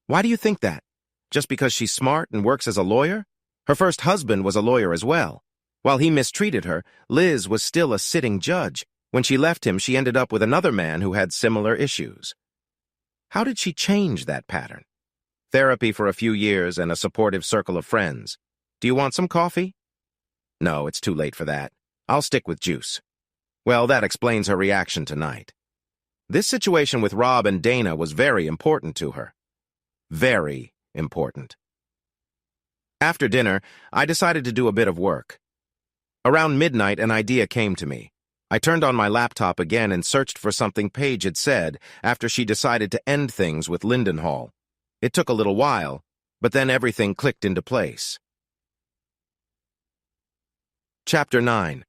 Why do you think that? Just because she's smart and works as a lawyer? Her first husband was a lawyer as well. While he mistreated her, Liz was still a sitting judge. When she left him, she ended up with another man who had similar issues. How did she change that pattern? Therapy for a few years and a supportive circle of friends. Do you want some coffee? No, it's too late for that. I'll stick with juice. Well, that explains her reaction tonight. This situation with Rob and Dana was very important to her. Very important. After dinner, I decided to do a bit of work. Around midnight, an idea came to me. I turned on my laptop again and searched for something Paige had said after she decided to end things with Lindenhall. It took a little while, but then everything clicked into place. Chapter 9.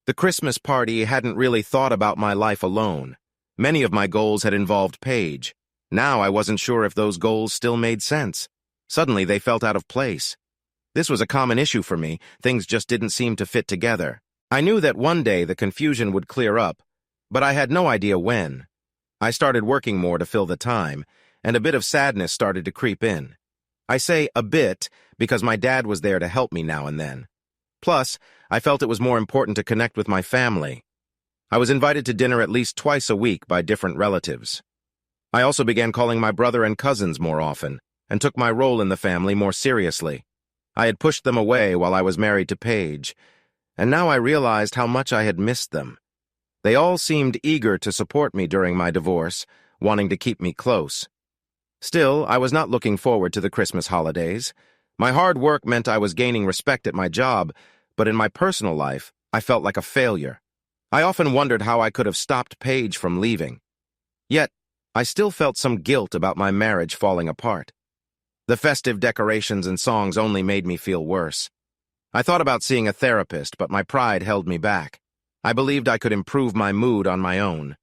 The Christmas party hadn't really thought about my life alone. Many of my goals had involved Paige. Now I wasn't sure if those goals still made sense. Suddenly they felt out of place. This was a common issue for me. Things just didn't seem to fit together. I knew that one day the confusion would clear up, but I had no idea when. I started working more to fill the time, and a bit of sadness started to creep in. I say a bit because my dad was there to help me now and then. Plus, I felt it was more important to connect with my family. I was invited to dinner at least twice a week by different relatives. I also began calling my brother and cousins more often, and took my role in the family more seriously. I had pushed them away while I was married to Paige, and now I realized how much I had missed them. They all seemed eager to support me during my divorce, wanting to keep me close. Still, I was not looking forward to the Christmas holidays. My hard work meant I was gaining respect at my job, but in my personal life, I felt like a failure. I often wondered how I could have stopped Paige from leaving. Yet, I still felt some guilt about my marriage falling apart. The festive decorations and songs only made me feel worse. I thought about seeing a therapist, but my pride held me back. I believed I could improve my mood on my own.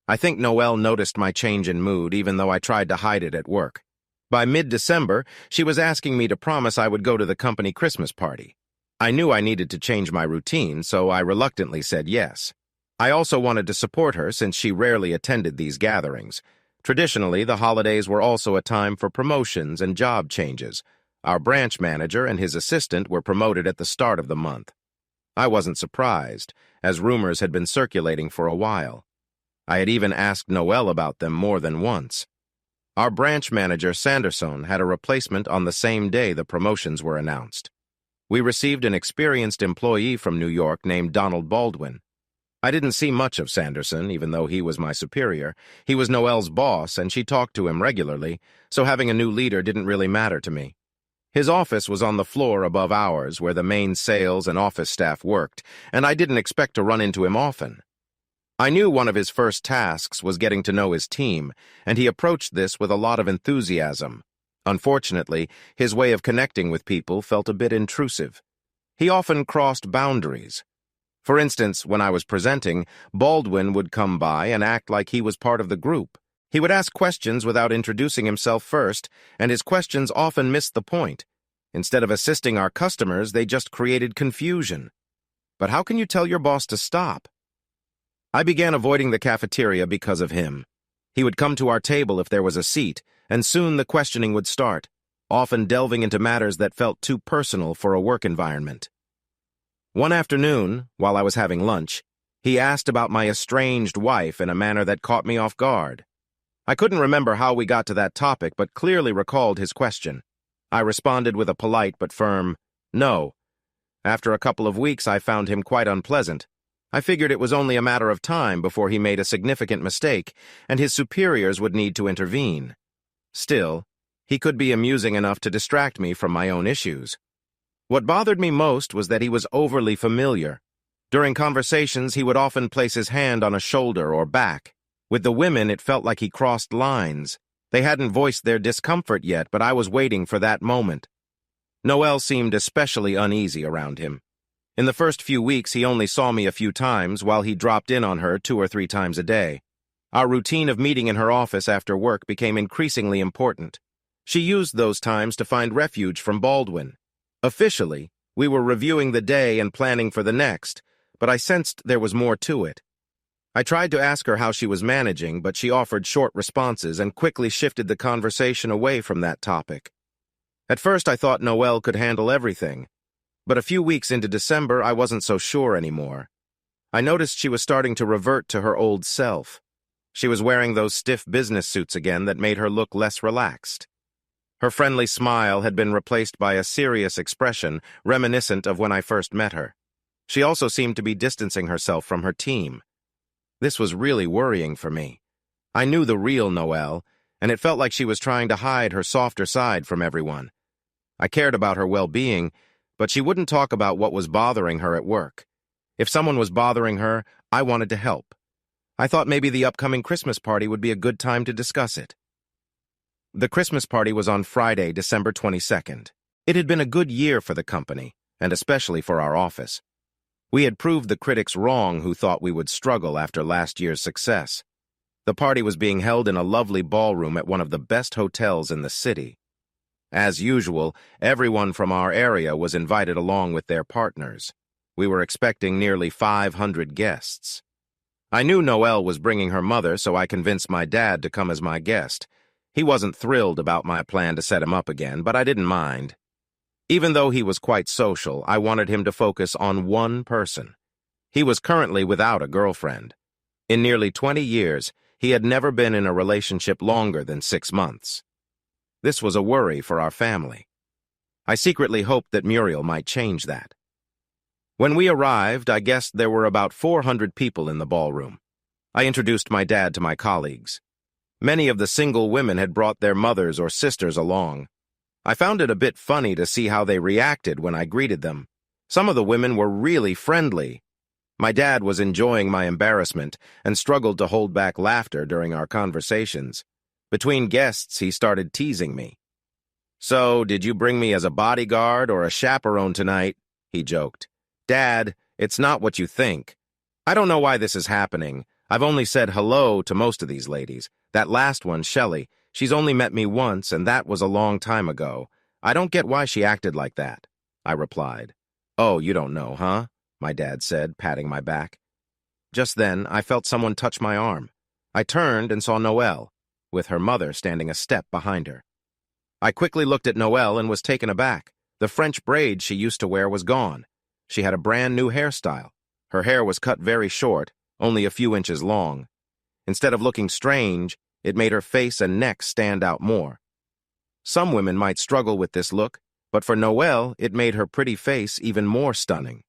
I think Noelle noticed my change in mood, even though I tried to hide it at work. By mid-December, she was asking me to promise I would go to the company Christmas party. I knew I needed to change my routine, so I reluctantly said yes. I also wanted to support her since she rarely attended these gatherings. Traditionally, the holidays were also a time for promotions and job changes. Our branch manager and his assistant were promoted at the start of the month. I wasn't surprised, as rumors had been circulating for a while. I had even asked Noelle about them more than once. Our branch manager, Sanderson, had a replacement on the same day the promotions were announced. We received an experienced employee from New York named Donald Baldwin. I didn't see much of Sanderson, even though he was my superior. He was Noelle's boss, and she talked to him regularly, so having a new leader didn't really matter to me. His office was on the floor above ours, where the main sales and office staff worked, and I didn't expect to run into him often. I knew one of his first tasks was getting to know his team, and he approached this with a lot of enthusiasm. Unfortunately, his way of connecting with people felt a bit intrusive. He often crossed boundaries. For instance, when I was presenting, Baldwin would come by and act like he was part of the group. He would ask questions without introducing himself first, and his questions often missed the point. Instead of assisting our customers, they just created confusion. But how can you tell your boss to stop? I began avoiding the cafeteria because of him. He would come to our table if there was a seat, and soon the questioning would start, often delving into matters that felt too personal for a work environment. One afternoon, while I was having lunch, he asked about my estranged wife in a manner that caught me off guard. I couldn't remember how we got to that topic, but clearly recalled his question. I responded with a polite but firm no. After a couple of weeks, I found him quite unpleasant. I figured it was only a matter of time before he made a significant mistake, and his superiors would need to intervene. Still, he could be amusing enough to distract me from my own issues. What bothered me most was that he was overly familiar. During conversations, he would often place his hand on a shoulder or back. With the women, it felt like he crossed lines. They hadn't voiced their discomfort yet, but I was waiting for that moment. Noelle seemed especially uneasy around him. In the first few weeks, he only saw me a few times, while he dropped in on her 2 or 3 times a day. Our routine of meeting in her office after work became increasingly important. She used those times to find refuge from Baldwin. Officially, we were reviewing the day and planning for the next, but I sensed there was more to it. I tried to ask her how she was managing, but she offered short responses and quickly shifted the conversation away from that topic. At first, I thought Noelle could handle everything, but a few weeks into December, I wasn't so sure anymore. I noticed she was starting to revert to her old self. She was wearing those stiff business suits again that made her look less relaxed. Her friendly smile had been replaced by a serious expression reminiscent of when I first met her. She also seemed to be distancing herself from her team. This was really worrying for me. I knew the real Noelle, and it felt like she was trying to hide her softer side from everyone. I cared about her well-being, but she wouldn't talk about what was bothering her at work. If someone was bothering her, I wanted to help. I thought maybe the upcoming Christmas party would be a good time to discuss it. The Christmas party was on Friday, December 22nd. It had been a good year for the company, and especially for our office. We had proved the critics wrong who thought we would struggle after last year's success. The party was being held in a lovely ballroom at one of the best hotels in the city. As usual, everyone from our area was invited along with their partners. We were expecting nearly 500 guests. I knew Noelle was bringing her mother, so I convinced my dad to come as my guest. He wasn't thrilled about my plan to set him up again, but I didn't mind. Even though he was quite social, I wanted him to focus on one person. He was currently without a girlfriend. In nearly 20 years, he had never been in a relationship longer than 6 months. This was a worry for our family. I secretly hoped that Muriel might change that. When we arrived, I guessed there were about 400 people in the ballroom. I introduced my dad to my colleagues. Many of the single women had brought their mothers or sisters along. I found it a bit funny to see how they reacted when I greeted them. Some of the women were really friendly. My dad was enjoying my embarrassment and struggled to hold back laughter during our conversations. Between guests, he started teasing me. "So, did you bring me as a bodyguard or a chaperone tonight?" he joked. "Dad, it's not what you think. I don't know why this is happening. I've only said hello to most of these ladies. That last one, Shelley, she's only met me once, and that was a long time ago. I don't get why she acted like that," I replied. "Oh, you don't know, huh?" my dad said, patting my back. Just then, I felt someone touch my arm. I turned and saw Noelle, with her mother standing a step behind her. I quickly looked at Noelle and was taken aback. The French braid she used to wear was gone. She had a brand new hairstyle. Her hair was cut very short, only a few inches long. Instead of looking strange, it made her face and neck stand out more. Some women might struggle with this look, but for Noelle, it made her pretty face even more stunning.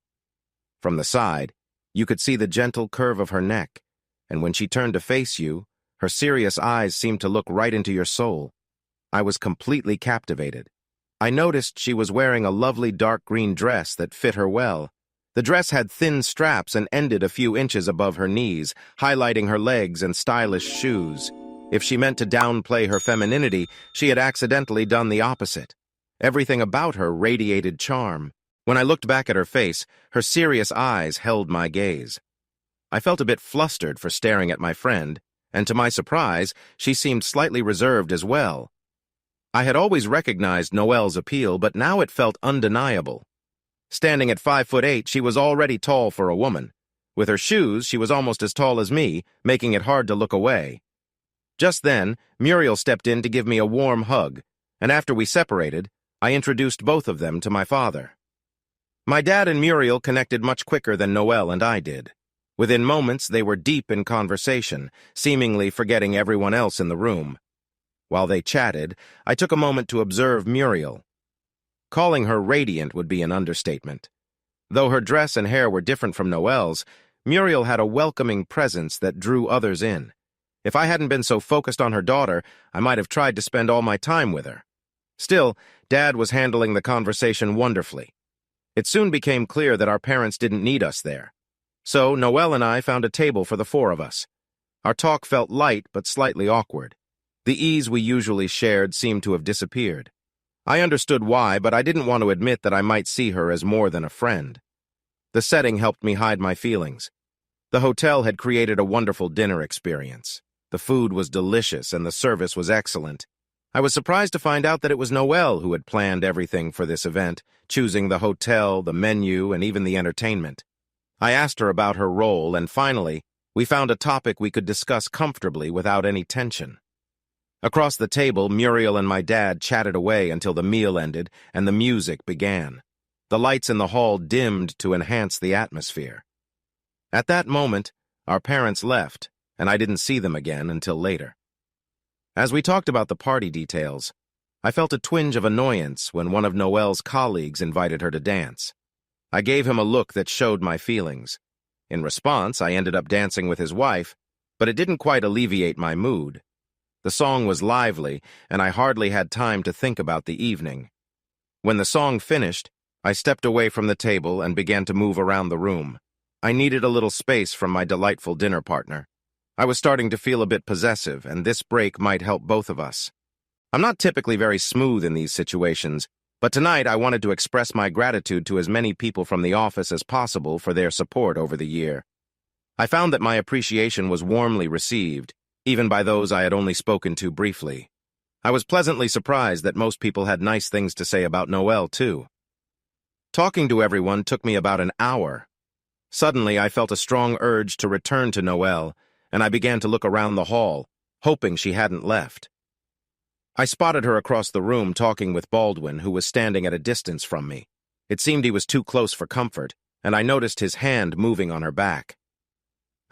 From the side, you could see the gentle curve of her neck, and when she turned to face you, her serious eyes seemed to look right into your soul. I was completely captivated. I noticed she was wearing a lovely dark green dress that fit her well. The dress had thin straps and ended a few inches above her knees, highlighting her legs and stylish shoes. If she meant to downplay her femininity, she had accidentally done the opposite. Everything about her radiated charm. When I looked back at her face, her serious eyes held my gaze. I felt a bit flustered for staring at my friend, and to my surprise, she seemed slightly reserved as well. I had always recognized Noelle's appeal, but now it felt undeniable. Standing at 5'8", she was already tall for a woman. With her shoes, she was almost as tall as me, making it hard to look away. Just then, Muriel stepped in to give me a warm hug, and after we separated, I introduced both of them to my father. My dad and Muriel connected much quicker than Noelle and I did. Within moments, they were deep in conversation, seemingly forgetting everyone else in the room. While they chatted, I took a moment to observe Muriel. Calling her radiant would be an understatement. Though her dress and hair were different from Noelle's, Muriel had a welcoming presence that drew others in. If I hadn't been so focused on her daughter, I might have tried to spend all my time with her. Still, Dad was handling the conversation wonderfully. It soon became clear that our parents didn't need us there. So Noelle and I found a table for the four of us. Our talk felt light but slightly awkward. The ease we usually shared seemed to have disappeared. I understood why, but I didn't want to admit that I might see her as more than a friend. The setting helped me hide my feelings. The hotel had created a wonderful dinner experience. The food was delicious and the service was excellent. I was surprised to find out that it was Noelle who had planned everything for this event, choosing the hotel, the menu, and even the entertainment. I asked her about her role, and finally, we found a topic we could discuss comfortably without any tension. Across the table, Muriel and my dad chatted away until the meal ended and the music began. The lights in the hall dimmed to enhance the atmosphere. At that moment, our parents left, and I didn't see them again until later. As we talked about the party details, I felt a twinge of annoyance when one of Noelle's colleagues invited her to dance. I gave him a look that showed my feelings. In response, I ended up dancing with his wife, but it didn't quite alleviate my mood. The song was lively, and I hardly had time to think about the evening. When the song finished, I stepped away from the table and began to move around the room. I needed a little space from my delightful dinner partner. I was starting to feel a bit possessive, and this break might help both of us. I'm not typically very smooth in these situations, but tonight I wanted to express my gratitude to as many people from the office as possible for their support over the year. I found that my appreciation was warmly received, even by those I had only spoken to briefly. I was pleasantly surprised that most people had nice things to say about Noelle, too. Talking to everyone took me about an hour. Suddenly, I felt a strong urge to return to Noelle, and I began to look around the hall, hoping she hadn't left. I spotted her across the room talking with Baldwin, who was standing at a distance from me. It seemed he was too close for comfort, and I noticed his hand moving on her back.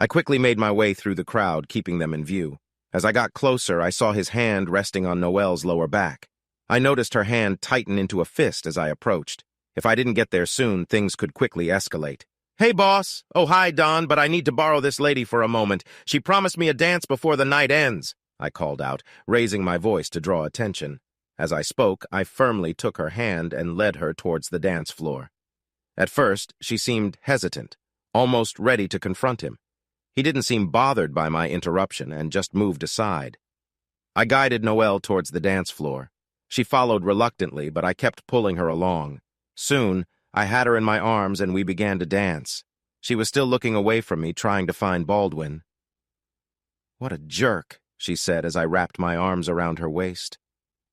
I quickly made my way through the crowd, keeping them in view. As I got closer, I saw his hand resting on Noelle's lower back. I noticed her hand tighten into a fist as I approached. If I didn't get there soon, things could quickly escalate. "Hey, boss. Oh, hi, Don, but I need to borrow this lady for a moment. She promised me a dance before the night ends," I called out, raising my voice to draw attention. As I spoke, I firmly took her hand and led her towards the dance floor. At first, she seemed hesitant, almost ready to confront him. He didn't seem bothered by my interruption and just moved aside. I guided Noelle towards the dance floor. She followed reluctantly, but I kept pulling her along. Soon, I had her in my arms and we began to dance. She was still looking away from me, trying to find Baldwin. "What a jerk," she said as I wrapped my arms around her waist.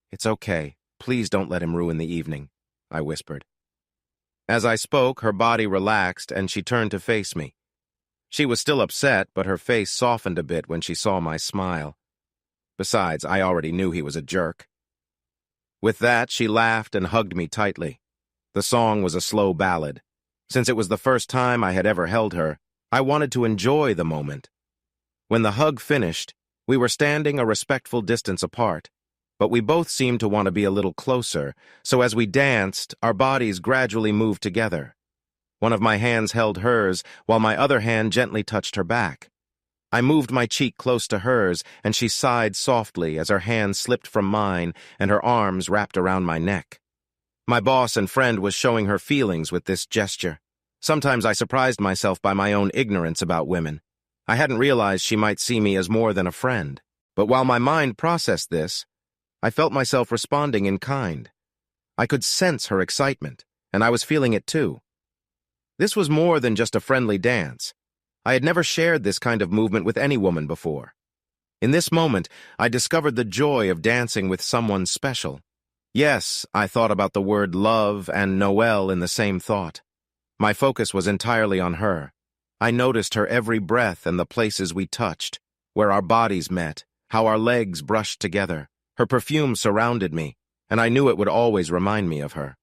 "It's okay. Please don't let him ruin the evening," I whispered. As I spoke, her body relaxed and she turned to face me. She was still upset, but her face softened a bit when she saw my smile. Besides, I already knew he was a jerk. With that, she laughed and hugged me tightly. The song was a slow ballad. Since it was the first time I had ever held her, I wanted to enjoy the moment. When the hug finished, we were standing a respectful distance apart, but we both seemed to want to be a little closer, so as we danced, our bodies gradually moved together. One of my hands held hers, while my other hand gently touched her back. I moved my cheek close to hers, and she sighed softly as her hand slipped from mine and her arms wrapped around my neck. My boss and friend was showing her feelings with this gesture. Sometimes I surprised myself by my own ignorance about women. I hadn't realized she might see me as more than a friend. But while my mind processed this, I felt myself responding in kind. I could sense her excitement, and I was feeling it too. This was more than just a friendly dance. I had never shared this kind of movement with any woman before. In this moment, I discovered the joy of dancing with someone special. Yes, I thought about the word love and Noelle in the same thought. My focus was entirely on her. I noticed her every breath and the places we touched, where our bodies met, how our legs brushed together. Her perfume surrounded me, and I knew it would always remind me of her.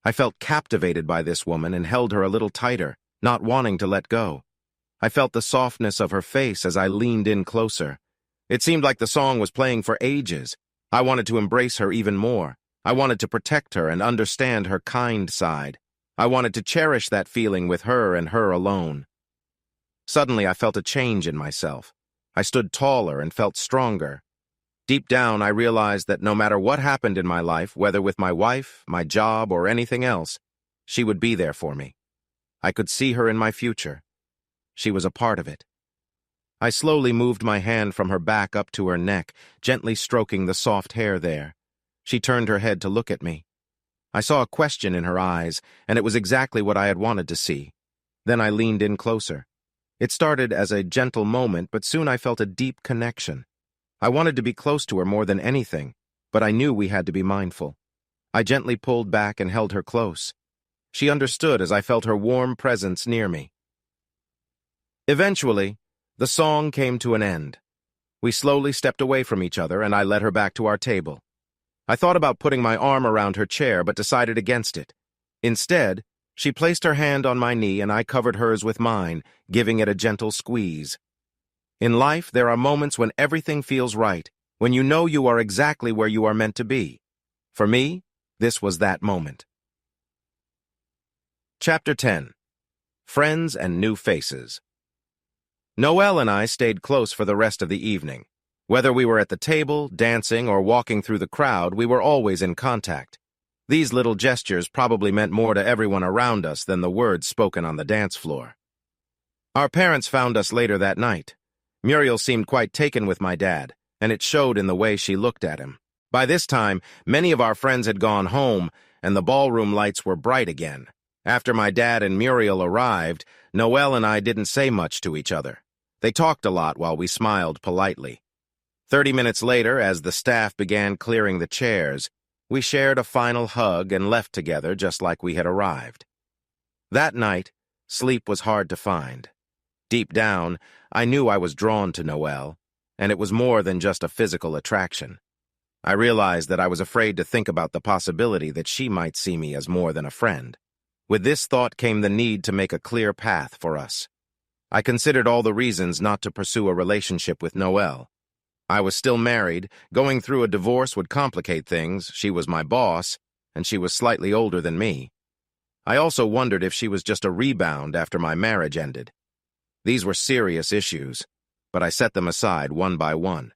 I felt captivated by this woman and held her a little tighter, not wanting to let go. I felt the softness of her face as I leaned in closer. It seemed like the song was playing for ages. I wanted to embrace her even more. I wanted to protect her and understand her kind side. I wanted to cherish that feeling with her and her alone. Suddenly, I felt a change in myself. I stood taller and felt stronger. Deep down, I realized that no matter what happened in my life, whether with my wife, my job, or anything else, she would be there for me. I could see her in my future. She was a part of it. I slowly moved my hand from her back up to her neck, gently stroking the soft hair there. She turned her head to look at me. I saw a question in her eyes, and it was exactly what I had wanted to see. Then I leaned in closer. It started as a gentle moment, but soon I felt a deep connection. I wanted to be close to her more than anything, but I knew we had to be mindful. I gently pulled back and held her close. She understood as I felt her warm presence near me. Eventually, the song came to an end. We slowly stepped away from each other, and I led her back to our table. I thought about putting my arm around her chair, but decided against it. Instead, she placed her hand on my knee, and I covered hers with mine, giving it a gentle squeeze. In life, there are moments when everything feels right, when you know you are exactly where you are meant to be. For me, this was that moment. Chapter 10. Friends and New Faces. Noelle and I stayed close for the rest of the evening. Whether we were at the table, dancing, or walking through the crowd, we were always in contact. These little gestures probably meant more to everyone around us than the words spoken on the dance floor. Our parents found us later that night. Muriel seemed quite taken with my dad, and it showed in the way she looked at him. By this time, many of our friends had gone home, and the ballroom lights were bright again. After my dad and Muriel arrived, Noelle and I didn't say much to each other. They talked a lot while we smiled politely. 30 minutes later, as the staff began clearing the chairs, we shared a final hug and left together just like we had arrived. That night, sleep was hard to find. Deep down, I knew I was drawn to Noelle, and it was more than just a physical attraction. I realized that I was afraid to think about the possibility that she might see me as more than a friend. With this thought came the need to make a clear path for us. I considered all the reasons not to pursue a relationship with Noelle. I was still married, going through a divorce would complicate things, she was my boss, and she was slightly older than me. I also wondered if she was just a rebound after my marriage ended. These were serious issues, but I set them aside one by one.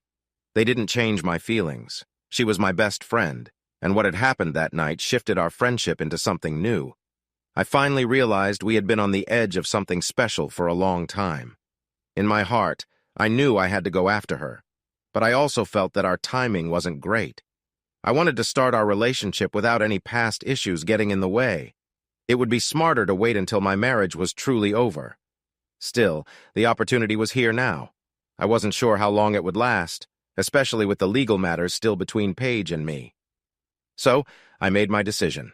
They didn't change my feelings. She was my best friend, and what had happened that night shifted our friendship into something new. I finally realized we had been on the edge of something special for a long time. In my heart, I knew I had to go after her, but I also felt that our timing wasn't great. I wanted to start our relationship without any past issues getting in the way. It would be smarter to wait until my marriage was truly over. Still, the opportunity was here now. I wasn't sure how long it would last, especially with the legal matters still between Paige and me. So, I made my decision.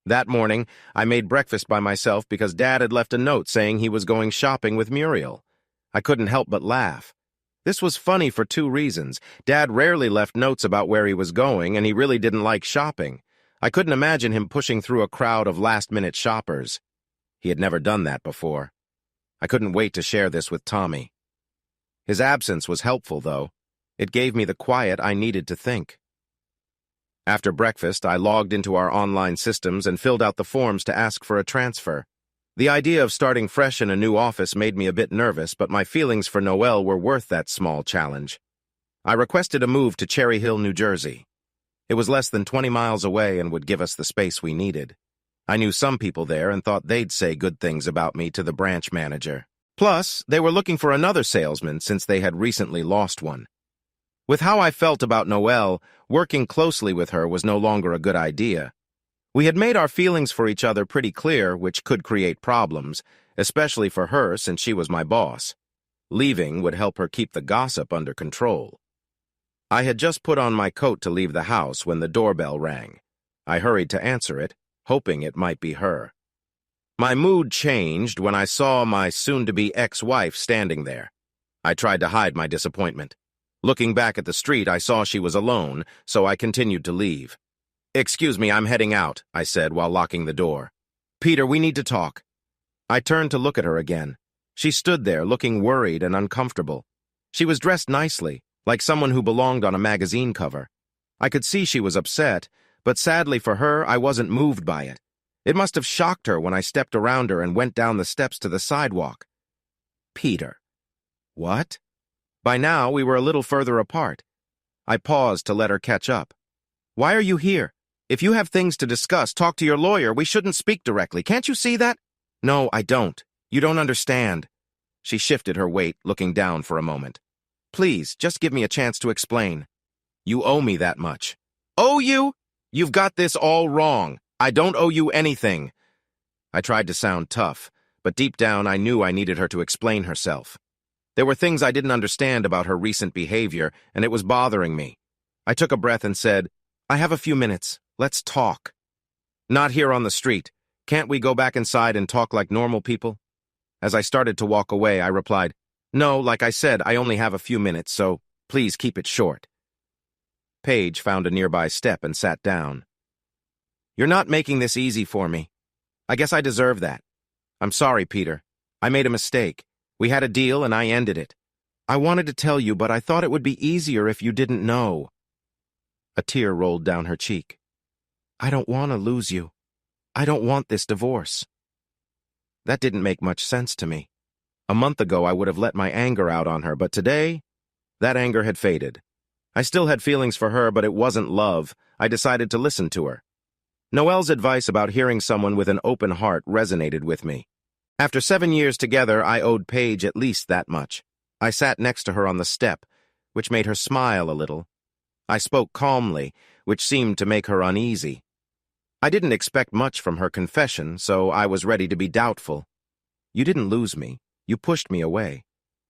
That morning, I made breakfast by myself because Dad had left a note saying he was going shopping with Muriel. I couldn't help but laugh. This was funny for two reasons. Dad rarely left notes about where he was going, and he really didn't like shopping. I couldn't imagine him pushing through a crowd of last-minute shoppers. He had never done that before. I couldn't wait to share this with Tommy. His absence was helpful, though. It gave me the quiet I needed to think. After breakfast, I logged into our online systems and filled out the forms to ask for a transfer. The idea of starting fresh in a new office made me a bit nervous, but my feelings for Noelle were worth that small challenge. I requested a move to Cherry Hill, New Jersey. It was less than 20 miles away and would give us the space we needed. I knew some people there and thought they'd say good things about me to the branch manager. Plus, they were looking for another salesman since they had recently lost one. With how I felt about Noelle, working closely with her was no longer a good idea. We had made our feelings for each other pretty clear, which could create problems, especially for her since she was my boss. Leaving would help her keep the gossip under control. I had just put on my coat to leave the house when the doorbell rang. I hurried to answer it, hoping it might be her. My mood changed when I saw my soon-to-be ex-wife standing there. I tried to hide my disappointment. Looking back at the street, I saw she was alone, so I continued to leave. "Excuse me, I'm heading out," I said while locking the door. "Peter, we need to talk." I turned to look at her again. She stood there, looking worried and uncomfortable. She was dressed nicely, like someone who belonged on a magazine cover. I could see she was upset, but sadly for her, I wasn't moved by it. It must have shocked her when I stepped around her and went down the steps to the sidewalk. "Peter." "What?" By now, we were a little further apart. I paused to let her catch up. "Why are you here? If you have things to discuss, talk to your lawyer. We shouldn't speak directly. Can't you see that?" "No, I don't. You don't understand." She shifted her weight, looking down for a moment. "Please, just give me a chance to explain." "You owe me that much." "Owe you? You've got this all wrong. I don't owe you anything." I tried to sound tough, but deep down I knew I needed her to explain herself. There were things I didn't understand about her recent behavior, and it was bothering me. I took a breath and said, "I have a few minutes. Let's talk." "Not here on the street. Can't we go back inside and talk like normal people?" As I started to walk away, I replied, "No, like I said, I only have a few minutes, so please keep it short." Paige found a nearby step and sat down. "You're not making this easy for me. I guess I deserve that. I'm sorry, Peter. I made a mistake. We had a deal and I ended it. I wanted to tell you, but I thought it would be easier if you didn't know." A tear rolled down her cheek. "I don't want to lose you. I don't want this divorce." That didn't make much sense to me. A month ago, I would have let my anger out on her, but today, that anger had faded. I still had feelings for her, but it wasn't love. I decided to listen to her. Noelle's advice about hearing someone with an open heart resonated with me. After 7 years together, I owed Paige at least that much. I sat next to her on the step, which made her smile a little. I spoke calmly, which seemed to make her uneasy. I didn't expect much from her confession, so I was ready to be doubtful. "You didn't lose me. You pushed me away.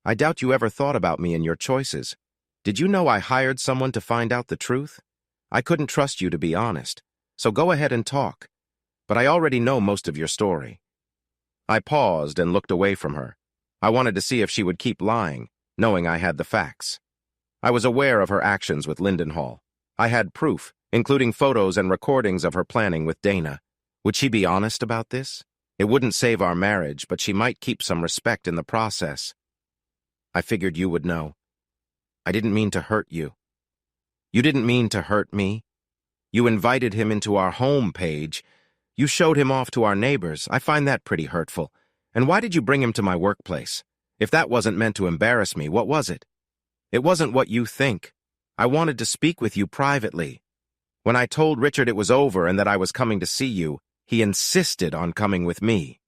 I doubt you ever thought about me and your choices. Did you know I hired someone to find out the truth? I couldn't trust you to be honest, so go ahead and talk. But I already know most of your story." I paused and looked away from her. I wanted to see if she would keep lying, knowing I had the facts. I was aware of her actions with Lindenhall. I had proof, including photos and recordings of her planning with Dana. Would she be honest about this? It wouldn't save our marriage, but she might keep some respect in the process. "I figured you would know. I didn't mean to hurt you." "You didn't mean to hurt me. You invited him into our home, Paige. You showed him off to our neighbors. I find that pretty hurtful. And why did you bring him to my workplace? If that wasn't meant to embarrass me, what was it? It wasn't what you think. I wanted to speak with you privately. When I told Richard it was over and that I was coming to see you, he insisted on coming with me.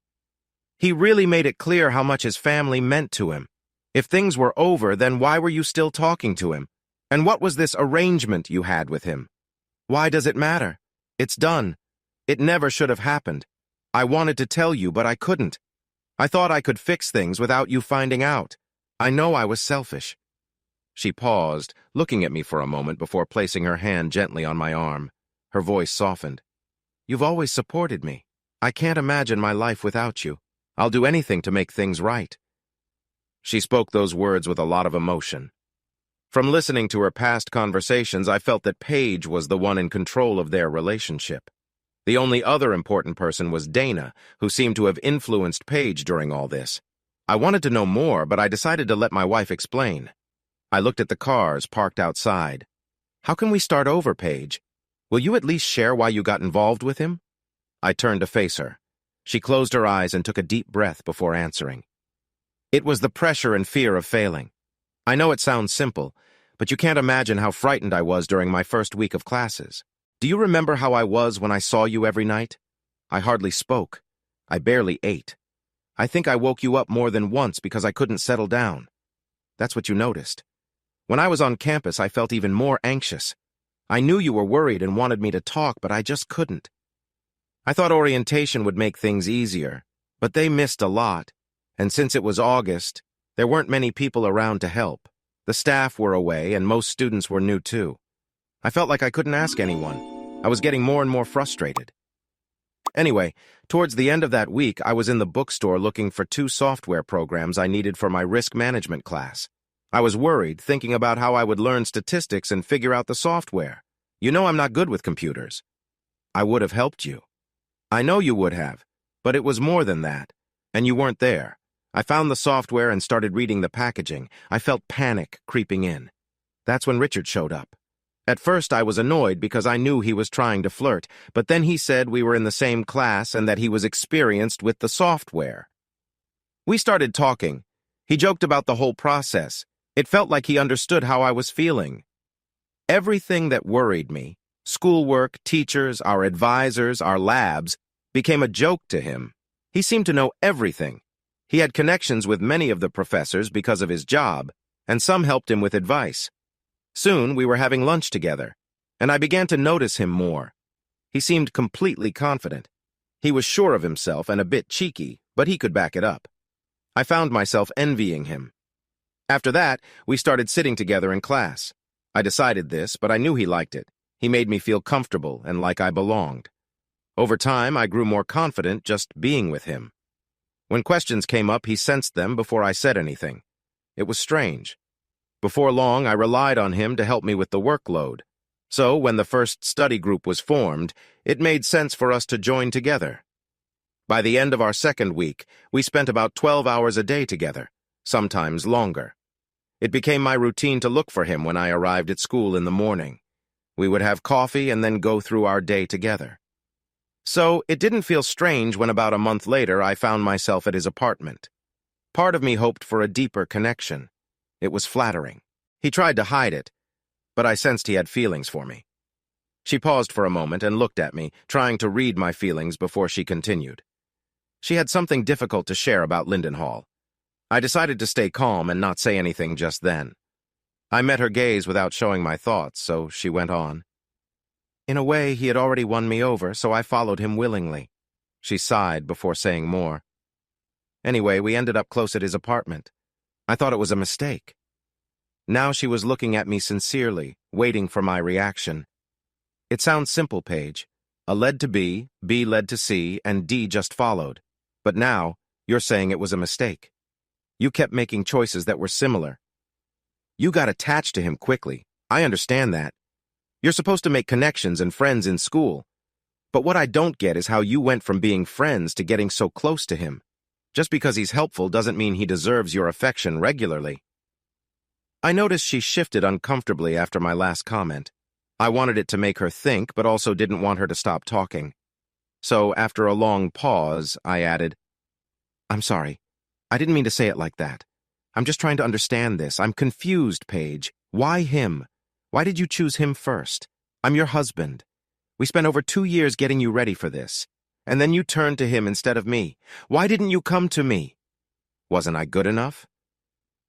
He really made it clear how much his family meant to him. If things were over, then why were you still talking to him? And what was this arrangement you had with him? Why does it matter? It's done. It never should have happened. I wanted to tell you, but I couldn't. I thought I could fix things without you finding out. I know I was selfish." She paused, looking at me for a moment before placing her hand gently on my arm. Her voice softened. "You've always supported me. I can't imagine my life without you. I'll do anything to make things right." She spoke those words with a lot of emotion. From listening to her past conversations, I felt that Paige was the one in control of their relationship. The only other important person was Dana, who seemed to have influenced Paige during all this. I wanted to know more, but I decided to let my wife explain. I looked at the cars parked outside. "How can we start over, Paige? Will you at least share why you got involved with him?" I turned to face her. She closed her eyes and took a deep breath before answering. "It was the pressure and fear of failing. I know it sounds simple, but you can't imagine how frightened I was during my first week of classes. Do you remember how I was when I saw you every night? I hardly spoke. I barely ate. I think I woke you up more than once because I couldn't settle down. That's what you noticed. When I was on campus, I felt even more anxious. I knew you were worried and wanted me to talk, but I just couldn't. I thought orientation would make things easier, but they missed a lot, and since it was August, there weren't many people around to help. The staff were away, and most students were new too. I felt like I couldn't ask anyone. I was getting more and more frustrated. Anyway, towards the end of that week, I was in the bookstore looking for 2 software programs I needed for my risk management class. I was worried, thinking about how I would learn statistics and figure out the software. You know I'm not good with computers. I would have helped you. I know you would have, but it was more than that, and you weren't there. I found the software and started reading the packaging. I felt panic creeping in. That's when Richard showed up. At first, I was annoyed because I knew he was trying to flirt, but then he said we were in the same class and that he was experienced with the software. We started talking. He joked about the whole process. It felt like he understood how I was feeling. Everything that worried me, schoolwork, teachers, our advisors, our labs, became a joke to him. He seemed to know everything. He had connections with many of the professors because of his job, and some helped him with advice. Soon, we were having lunch together, and I began to notice him more. He seemed completely confident. He was sure of himself and a bit cheeky, but he could back it up. I found myself envying him. After that, we started sitting together in class. I decided this, but I knew he liked it. He made me feel comfortable and like I belonged. Over time, I grew more confident just being with him. When questions came up, he sensed them before I said anything. It was strange. Before long, I relied on him to help me with the workload. So, when the first study group was formed, it made sense for us to join together. By the end of our second week, we spent about 12 hours a day together, sometimes longer. It became my routine to look for him when I arrived at school in the morning. We would have coffee and then go through our day together. So, it didn't feel strange when about a month later I found myself at his apartment. Part of me hoped for a deeper connection. It was flattering. He tried to hide it, but I sensed he had feelings for me. She paused for a moment and looked at me, trying to read my feelings before she continued. She had something difficult to share about Lindenhall. I decided to stay calm and not say anything just then. I met her gaze without showing my thoughts, so she went on. In a way, he had already won me over, so I followed him willingly. She sighed before saying more. Anyway, we ended up close at his apartment. I thought it was a mistake. Now she was looking at me sincerely, waiting for my reaction. It sounds simple, Paige. A led to B led to C, and D just followed. But now, you're saying it was a mistake. You kept making choices that were similar. You got attached to him quickly. I understand that. You're supposed to make connections and friends in school. But what I don't get is how you went from being friends to getting so close to him. Just because he's helpful doesn't mean he deserves your affection regularly. I noticed she shifted uncomfortably after my last comment. I wanted it to make her think, but also didn't want her to stop talking. So, after a long pause, I added, I'm sorry. I didn't mean to say it like that. I'm just trying to understand this. I'm confused, Paige. Why him? Why did you choose him first? I'm your husband. We spent over 2 years getting you ready for this. And then you turned to him instead of me. Why didn't you come to me? Wasn't I good enough?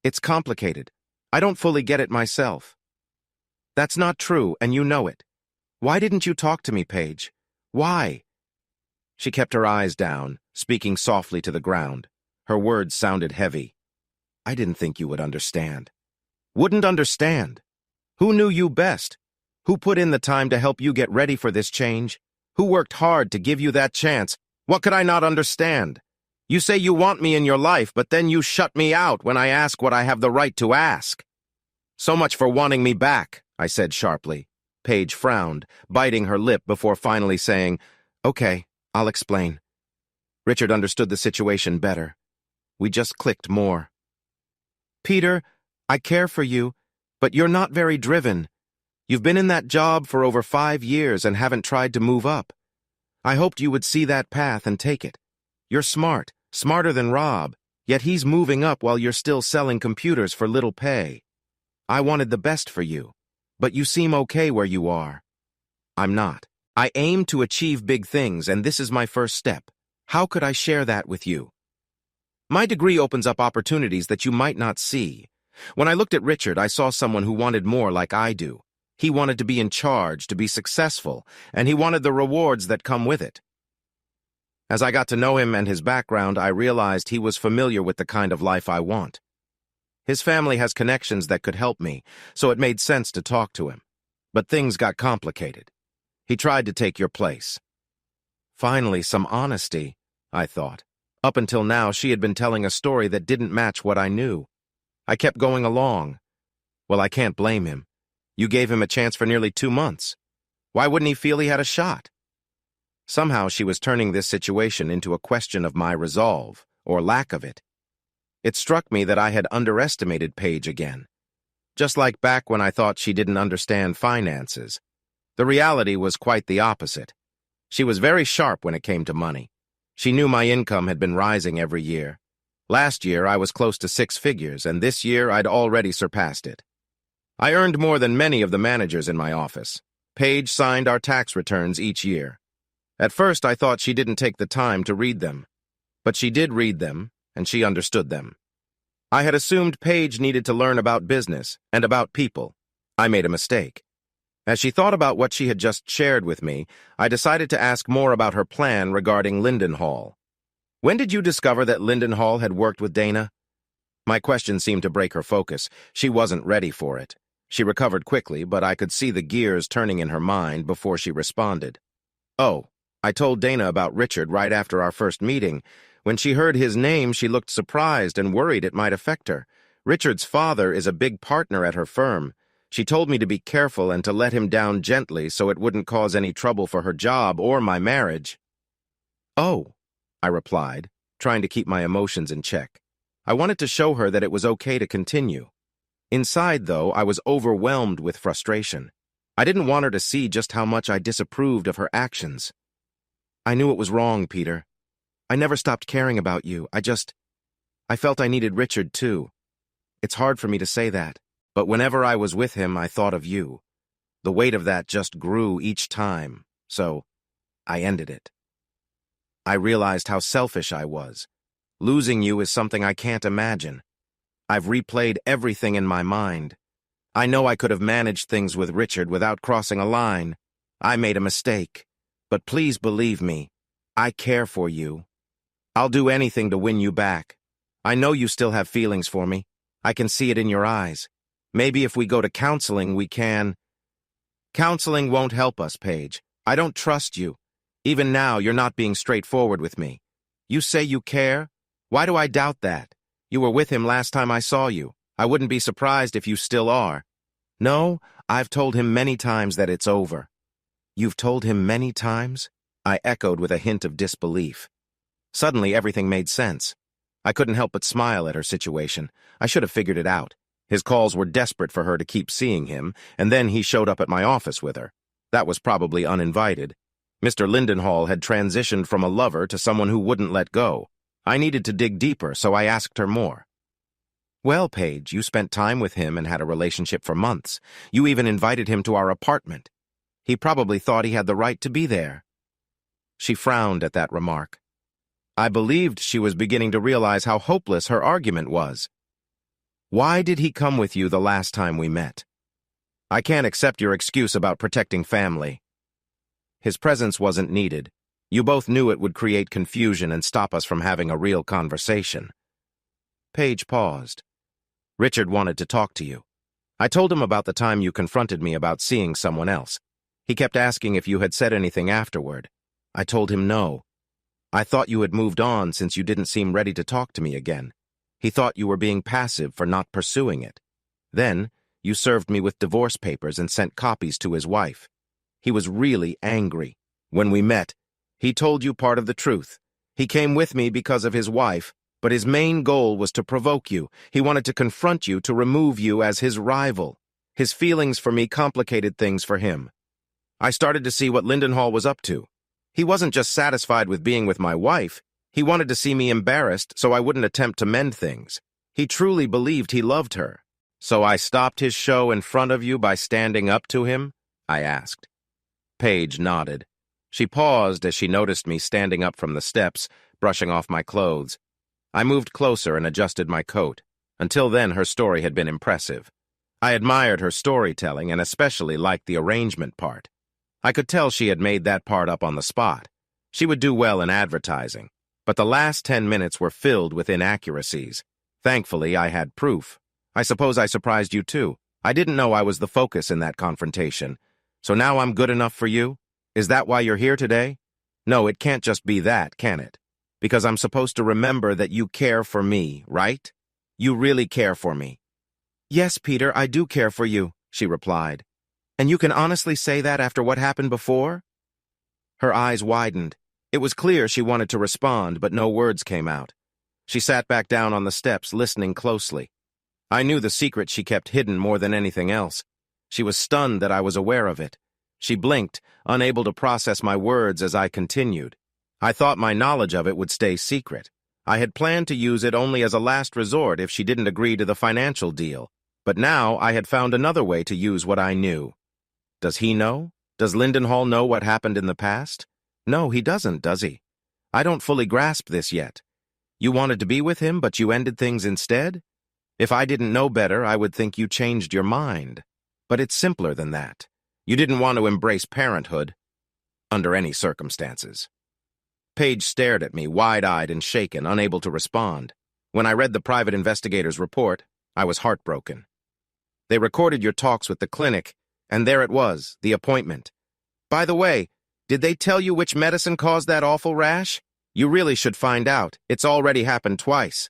It's complicated. I don't fully get it myself. That's not true, and you know it. Why didn't you talk to me, Paige? Why? She kept her eyes down, speaking softly to the ground. Her words sounded heavy. I didn't think you would understand. Wouldn't understand? Who knew you best? Who put in the time to help you get ready for this change? Who worked hard to give you that chance? What could I not understand? You say you want me in your life, but then you shut me out when I ask what I have the right to ask. So much for wanting me back, I said sharply. Paige frowned, biting her lip before finally saying, Okay, I'll explain. Richard understood the situation better. We just clicked more. Peter, I care for you, but you're not very driven. You've been in that job for over 5 years and haven't tried to move up. I hoped you would see that path and take it. You're smart, smarter than Rob, yet he's moving up while you're still selling computers for little pay. I wanted the best for you, but you seem okay where you are. I'm not. I aim to achieve big things, and this is my first step. How could I share that with you? My degree opens up opportunities that you might not see. When I looked at Richard, I saw someone who wanted more like I do. He wanted to be in charge, to be successful, and he wanted the rewards that come with it. As I got to know him and his background, I realized he was familiar with the kind of life I want. His family has connections that could help me, so it made sense to talk to him. But things got complicated. He tried to take your place. Finally, some honesty, I thought. Up until now, she had been telling a story that didn't match what I knew. I kept going along. Well, I can't blame him. You gave him a chance for nearly 2 months. Why wouldn't he feel he had a shot? Somehow she was turning this situation into a question of my resolve, or lack of it. It struck me that I had underestimated Paige again. Just like back when I thought she didn't understand finances. The reality was quite the opposite. She was very sharp when it came to money. She knew my income had been rising every year. Last year, I was close to 6 figures, and this year I'd already surpassed it. I earned more than many of the managers in my office. Paige signed our tax returns each year. At first, I thought she didn't take the time to read them. But she did read them, and she understood them. I had assumed Paige needed to learn about business and about people. I made a mistake. As she thought about what she had just shared with me, I decided to ask more about her plan regarding Lindenhall. When did you discover that Lindenhall had worked with Dana? My question seemed to break her focus. She wasn't ready for it. She recovered quickly, but I could see the gears turning in her mind before she responded. Oh, I told Dana about Richard right after our first meeting. When she heard his name, she looked surprised and worried it might affect her. Richard's father is a big partner at her firm. She told me to be careful and to let him down gently so it wouldn't cause any trouble for her job or my marriage. Oh, I replied, trying to keep my emotions in check. I wanted to show her that it was okay to continue. Inside, though, I was overwhelmed with frustration. I didn't want her to see just how much I disapproved of her actions. I knew it was wrong, Peter. I never stopped caring about you. I felt I needed Richard, too. It's hard for me to say that, but whenever I was with him, I thought of you. The weight of that just grew each time, so I ended it. I realized how selfish I was. Losing you is something I can't imagine. I've replayed everything in my mind. I know I could have managed things with Richard without crossing a line. I made a mistake. But please believe me, I care for you. I'll do anything to win you back. I know you still have feelings for me. I can see it in your eyes. Maybe if we go to counseling, we can. Counseling won't help us, Paige. I don't trust you. Even now, you're not being straightforward with me. You say you care? Why do I doubt that? You were with him last time I saw you. I wouldn't be surprised if you still are. No, I've told him many times that it's over. You've told him many times? I echoed with a hint of disbelief. Suddenly, everything made sense. I couldn't help but smile at her situation. I should have figured it out. His calls were desperate for her to keep seeing him, and then he showed up at my office with her. That was probably uninvited. Mr. Lindenhall had transitioned from a lover to someone who wouldn't let go. I needed to dig deeper, so I asked her more. Well, Paige, you spent time with him and had a relationship for months. You even invited him to our apartment. He probably thought he had the right to be there. She frowned at that remark. I believed she was beginning to realize how hopeless her argument was. Why did he come with you the last time we met? I can't accept your excuse about protecting family. His presence wasn't needed. You both knew it would create confusion and stop us from having a real conversation. Paige paused. Richard wanted to talk to you. I told him about the time you confronted me about seeing someone else. He kept asking if you had said anything afterward. I told him no. I thought you had moved on since you didn't seem ready to talk to me again. He thought you were being passive for not pursuing it. Then, you served me with divorce papers and sent copies to his wife. He was really angry. When we met, he told you part of the truth. He came with me because of his wife, but his main goal was to provoke you. He wanted to confront you, to remove you as his rival. His feelings for me complicated things for him. I started to see what Lindenhall was up to. He wasn't just satisfied with being with my wife. He wanted to see me embarrassed so I wouldn't attempt to mend things. He truly believed he loved her. So I stopped his show in front of you by standing up to him? I asked. Paige nodded. She paused as she noticed me standing up from the steps, brushing off my clothes. I moved closer and adjusted my coat. Until then, her story had been impressive. I admired her storytelling and especially liked the arrangement part. I could tell she had made that part up on the spot. She would do well in advertising, but the last 10 minutes were filled with inaccuracies. Thankfully, I had proof. I suppose I surprised you too. I didn't know I was the focus in that confrontation. So now I'm good enough for you? Is that why you're here today? No, it can't just be that, can it? Because I'm supposed to remember that you care for me, right? You really care for me. Yes, Peter, I do care for you, she replied. And you can honestly say that after what happened before? Her eyes widened. It was clear she wanted to respond, but no words came out. She sat back down on the steps, listening closely. I knew the secret she kept hidden more than anything else. She was stunned that I was aware of it. She blinked, unable to process my words as I continued. I thought my knowledge of it would stay secret. I had planned to use it only as a last resort if she didn't agree to the financial deal. But now I had found another way to use what I knew. Does he know? Does Lindenhall know what happened in the past? No, he doesn't, does he? I don't fully grasp this yet. You wanted to be with him, but you ended things instead? If I didn't know better, I would think you changed your mind. But it's simpler than that. You didn't want to embrace parenthood, under any circumstances. Paige stared at me, wide-eyed and shaken, unable to respond. When I read the private investigator's report, I was heartbroken. They recorded your talks with the clinic, and there it was, the appointment. By the way, did they tell you which medicine caused that awful rash? You really should find out. It's already happened twice.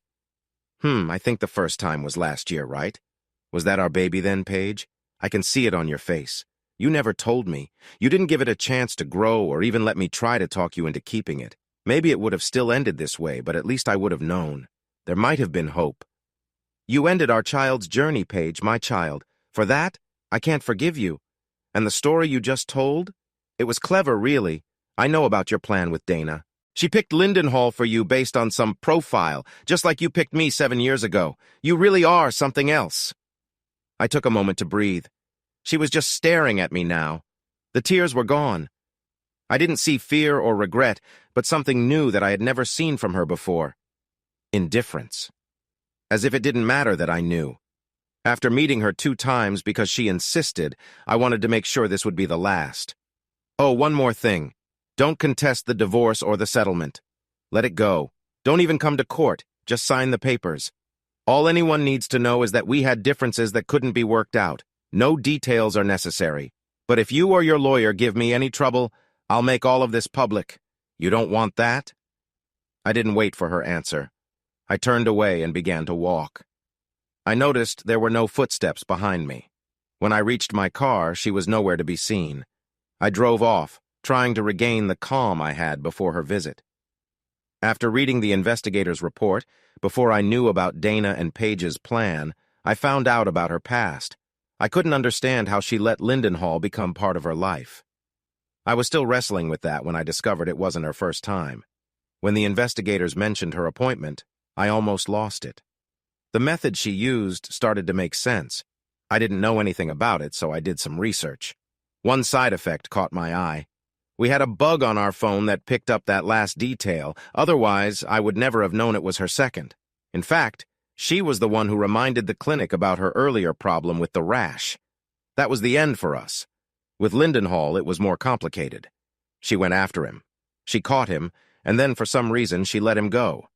I think the first time was last year, right? Was that our baby then, Paige? I can see it on your face. You never told me. You didn't give it a chance to grow or even let me try to talk you into keeping it. Maybe it would have still ended this way, but at least I would have known. There might have been hope. You ended our child's journey, Paige, my child. For that, I can't forgive you. And the story you just told? It was clever, really. I know about your plan with Dana. She picked Lindenhall for you based on some profile, just like you picked me 7 years ago. You really are something else. I took a moment to breathe. She was just staring at me now. The tears were gone. I didn't see fear or regret, but something new that I had never seen from her before. Indifference. As if it didn't matter that I knew. After meeting her 2 times because she insisted, I wanted to make sure this would be the last. Oh, one more thing. Don't contest the divorce or the settlement. Let it go. Don't even come to court. Just sign the papers. All anyone needs to know is that we had differences that couldn't be worked out. No details are necessary. But if you or your lawyer give me any trouble, I'll make all of this public. You don't want that? I didn't wait for her answer. I turned away and began to walk. I noticed there were no footsteps behind me. When I reached my car, she was nowhere to be seen. I drove off, trying to regain the calm I had before her visit. After reading the investigator's report, before I knew about Dana and Paige's plan, I found out about her past. I couldn't understand how she let Lindenhall become part of her life. I was still wrestling with that when I discovered it wasn't her first time. When the investigators mentioned her appointment, I almost lost it. The method she used started to make sense. I didn't know anything about it, so I did some research. One side effect caught my eye. We had a bug on our phone that picked up that last detail. Otherwise, I would never have known it was her second. In fact, she was the one who reminded the clinic about her earlier problem with the rash. That was the end for us. With Lindenhall, it was more complicated. She went after him. She caught him, and then for some reason she let him go.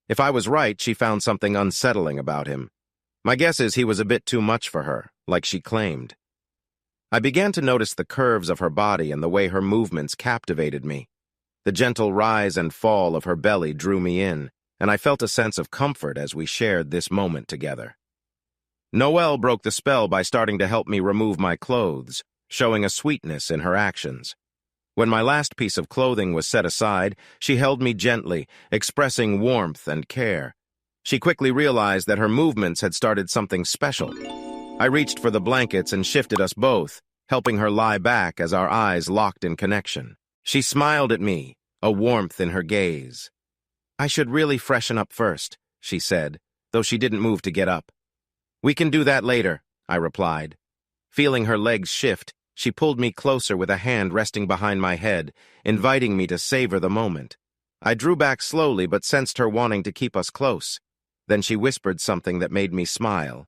If I was right, she found something unsettling about him. My guess is he was a bit too much for her, like she claimed. I began to notice the curves of her body and the way her movements captivated me. The gentle rise and fall of her belly drew me in, and I felt a sense of comfort as we shared this moment together. Noelle broke the spell by starting to help me remove my clothes, showing a sweetness in her actions. When my last piece of clothing was set aside, she held me gently, expressing warmth and care. She quickly realized that her movements had started something special. I reached for the blankets and shifted us both, helping her lie back as our eyes locked in connection. She smiled at me, a warmth in her gaze. I should really freshen up first, she said, though she didn't move to get up. We can do that later, I replied. Feeling her legs shift, she pulled me closer with a hand resting behind my head, inviting me to savor the moment. I drew back slowly but sensed her wanting to keep us close. Then she whispered something that made me smile.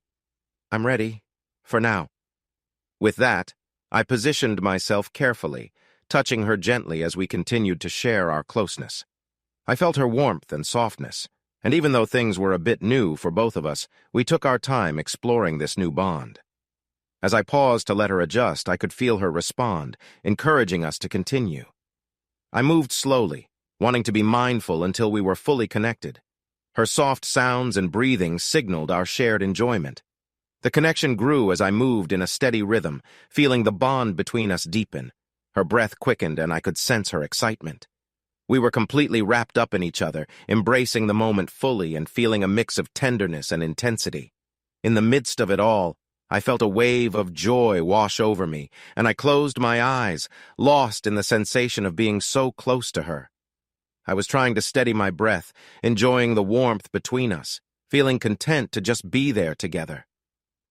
I'm ready. For now. With that, I positioned myself carefully, touching her gently as we continued to share our closeness. I felt her warmth and softness, and even though things were a bit new for both of us, we took our time exploring this new bond. As I paused to let her adjust, I could feel her respond, encouraging us to continue. I moved slowly, wanting to be mindful until we were fully connected. Her soft sounds and breathing signaled our shared enjoyment. The connection grew as I moved in a steady rhythm, feeling the bond between us deepen. Her breath quickened and I could sense her excitement. We were completely wrapped up in each other, embracing the moment fully and feeling a mix of tenderness and intensity. In the midst of it all, I felt a wave of joy wash over me, and I closed my eyes, lost in the sensation of being so close to her. I was trying to steady my breath, enjoying the warmth between us, feeling content to just be there together.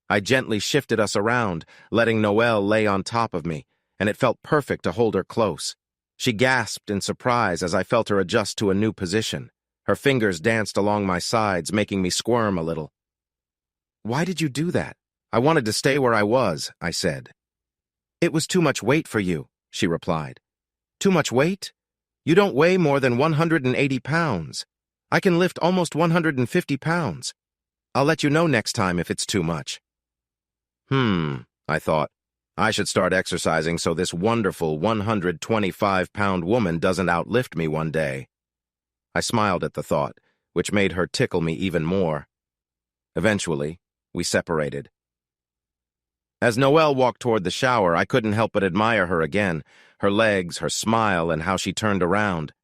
I gently shifted us around, letting Noelle lay on top of me, and it felt perfect to hold her close. She gasped in surprise as I felt her adjust to a new position. Her fingers danced along my sides, making me squirm a little. "Why did you do that?" "I wanted to stay where I was," I said. "It was too much weight for you," she replied. "Too much weight? You don't weigh more than 180 pounds. I can lift almost 150 pounds. I'll let you know next time if it's too much." I thought. I should start exercising so this wonderful 125-pound woman doesn't outlift me one day. I smiled at the thought, which made her tickle me even more. Eventually, we separated. As Noelle walked toward the shower, I couldn't help but admire her again, her legs, her smile, and how she turned around.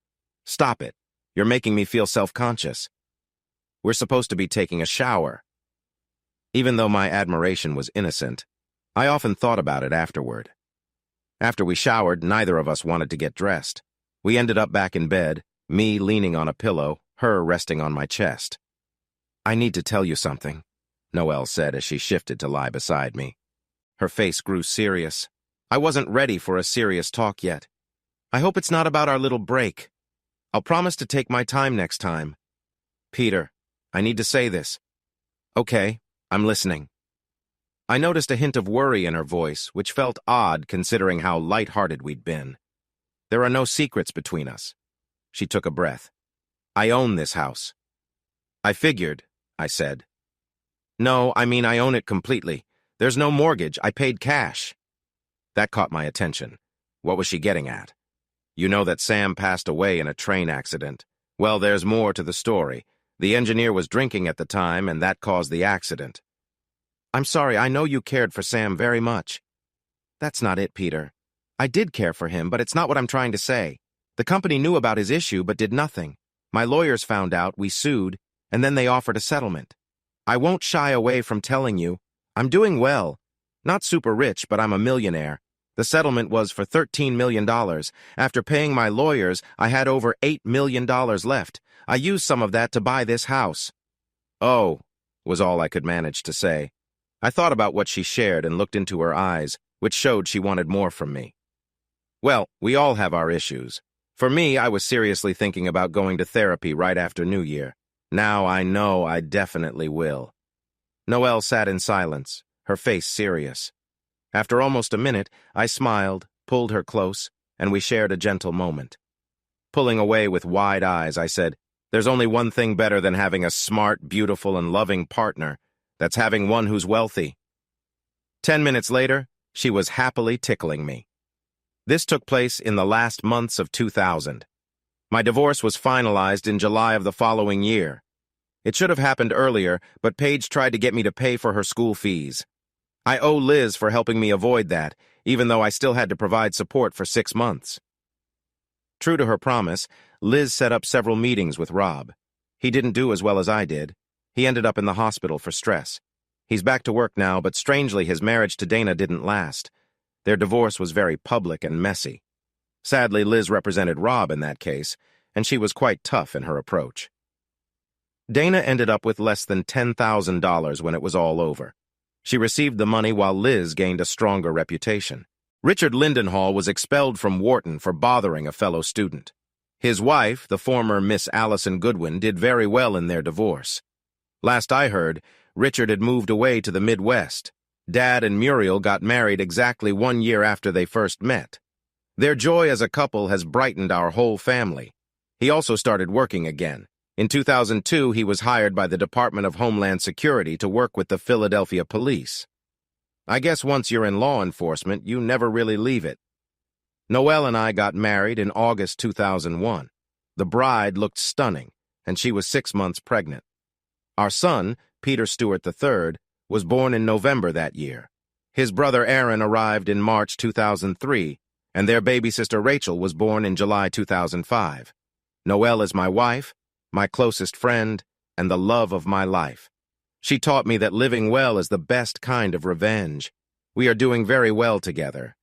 "Stop it. You're making me feel self-conscious. We're supposed to be taking a shower." Even though my admiration was innocent, I often thought about it afterward. After we showered, neither of us wanted to get dressed. We ended up back in bed, me leaning on a pillow, her resting on my chest. "I need to tell you something," Noelle said as she shifted to lie beside me. Her face grew serious. I wasn't ready for a serious talk yet. "I hope it's not about our little break. I'll promise to take my time next time. Peter, I need to say this." "Okay, I'm listening." I noticed a hint of worry in her voice, which felt odd considering how light-hearted we'd been. "There are no secrets between us." She took a breath. "I own this house." "I figured," I said. "No, I mean I own it completely. There's no mortgage. I paid cash." That caught my attention. What was she getting at? "You know that Sam passed away in a train accident. Well, there's more to the story. The engineer was drinking at the time, and that caused the accident." "I'm sorry, I know you cared for Sam very much." "That's not it, Peter. I did care for him, but it's not what I'm trying to say. The company knew about his issue but did nothing. My lawyers found out, we sued, and then they offered a settlement. I won't shy away from telling you. I'm doing well. Not super rich, but I'm a millionaire. The settlement was for $13 million. After paying my lawyers, I had over $8 million left. I used some of that to buy this house." "Oh," was all I could manage to say. I thought about what she shared and looked into her eyes, which showed she wanted more from me. "Well, we all have our issues. For me, I was seriously thinking about going to therapy right after New Year. Now I know I definitely will." Noelle sat in silence, her face serious. After almost a minute, I smiled, pulled her close, and we shared a gentle moment. Pulling away with wide eyes, I said, "There's only one thing better than having a smart, beautiful, and loving partner. That's having one who's wealthy." 10 minutes later, she was happily tickling me. This took place in the last months of 2000. My divorce was finalized in July of the following year. It should have happened earlier, but Paige tried to get me to pay for her school fees. I owe Liz for helping me avoid that, even though I still had to provide support for 6 months. True to her promise, Liz set up several meetings with Rob. He didn't do as well as I did. He ended up in the hospital for stress. He's back to work now, but strangely his marriage to Dana didn't last. Their divorce was very public and messy. Sadly, Liz represented Rob in that case, and she was quite tough in her approach. Dana ended up with less than $10,000 when it was all over. She received the money while Liz gained a stronger reputation. Richard Lindenhall was expelled from Wharton for bothering a fellow student. His wife, the former Miss Allison Goodwin, did very well in their divorce. Last I heard, Richard had moved away to the Midwest. Dad and Muriel got married exactly 1 year after they first met. Their joy as a couple has brightened our whole family. He also started working again. In 2002, he was hired by the Department of Homeland Security to work with the Philadelphia police. I guess once you're in law enforcement, you never really leave it. Noelle and I got married in August 2001. The bride looked stunning, and she was 6 months pregnant. Our son, Peter Stewart III, was born in November that year. His brother Aaron arrived in March 2003, and their baby sister Rachel was born in July 2005. Noelle is my wife, my closest friend, and the love of my life. She taught me that living well is the best kind of revenge. We are doing very well together.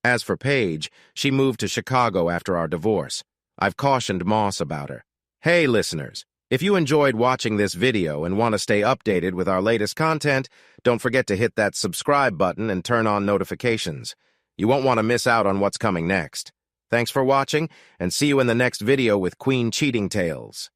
As for Paige, she moved to Chicago after our divorce. I've cautioned Moss about her. Hey, listeners, if you enjoyed watching this video and want to stay updated with our latest content, don't forget to hit that subscribe button and turn on notifications. You won't want to miss out on what's coming next. Thanks for watching, and see you in the next video with Queen Cheating Tales.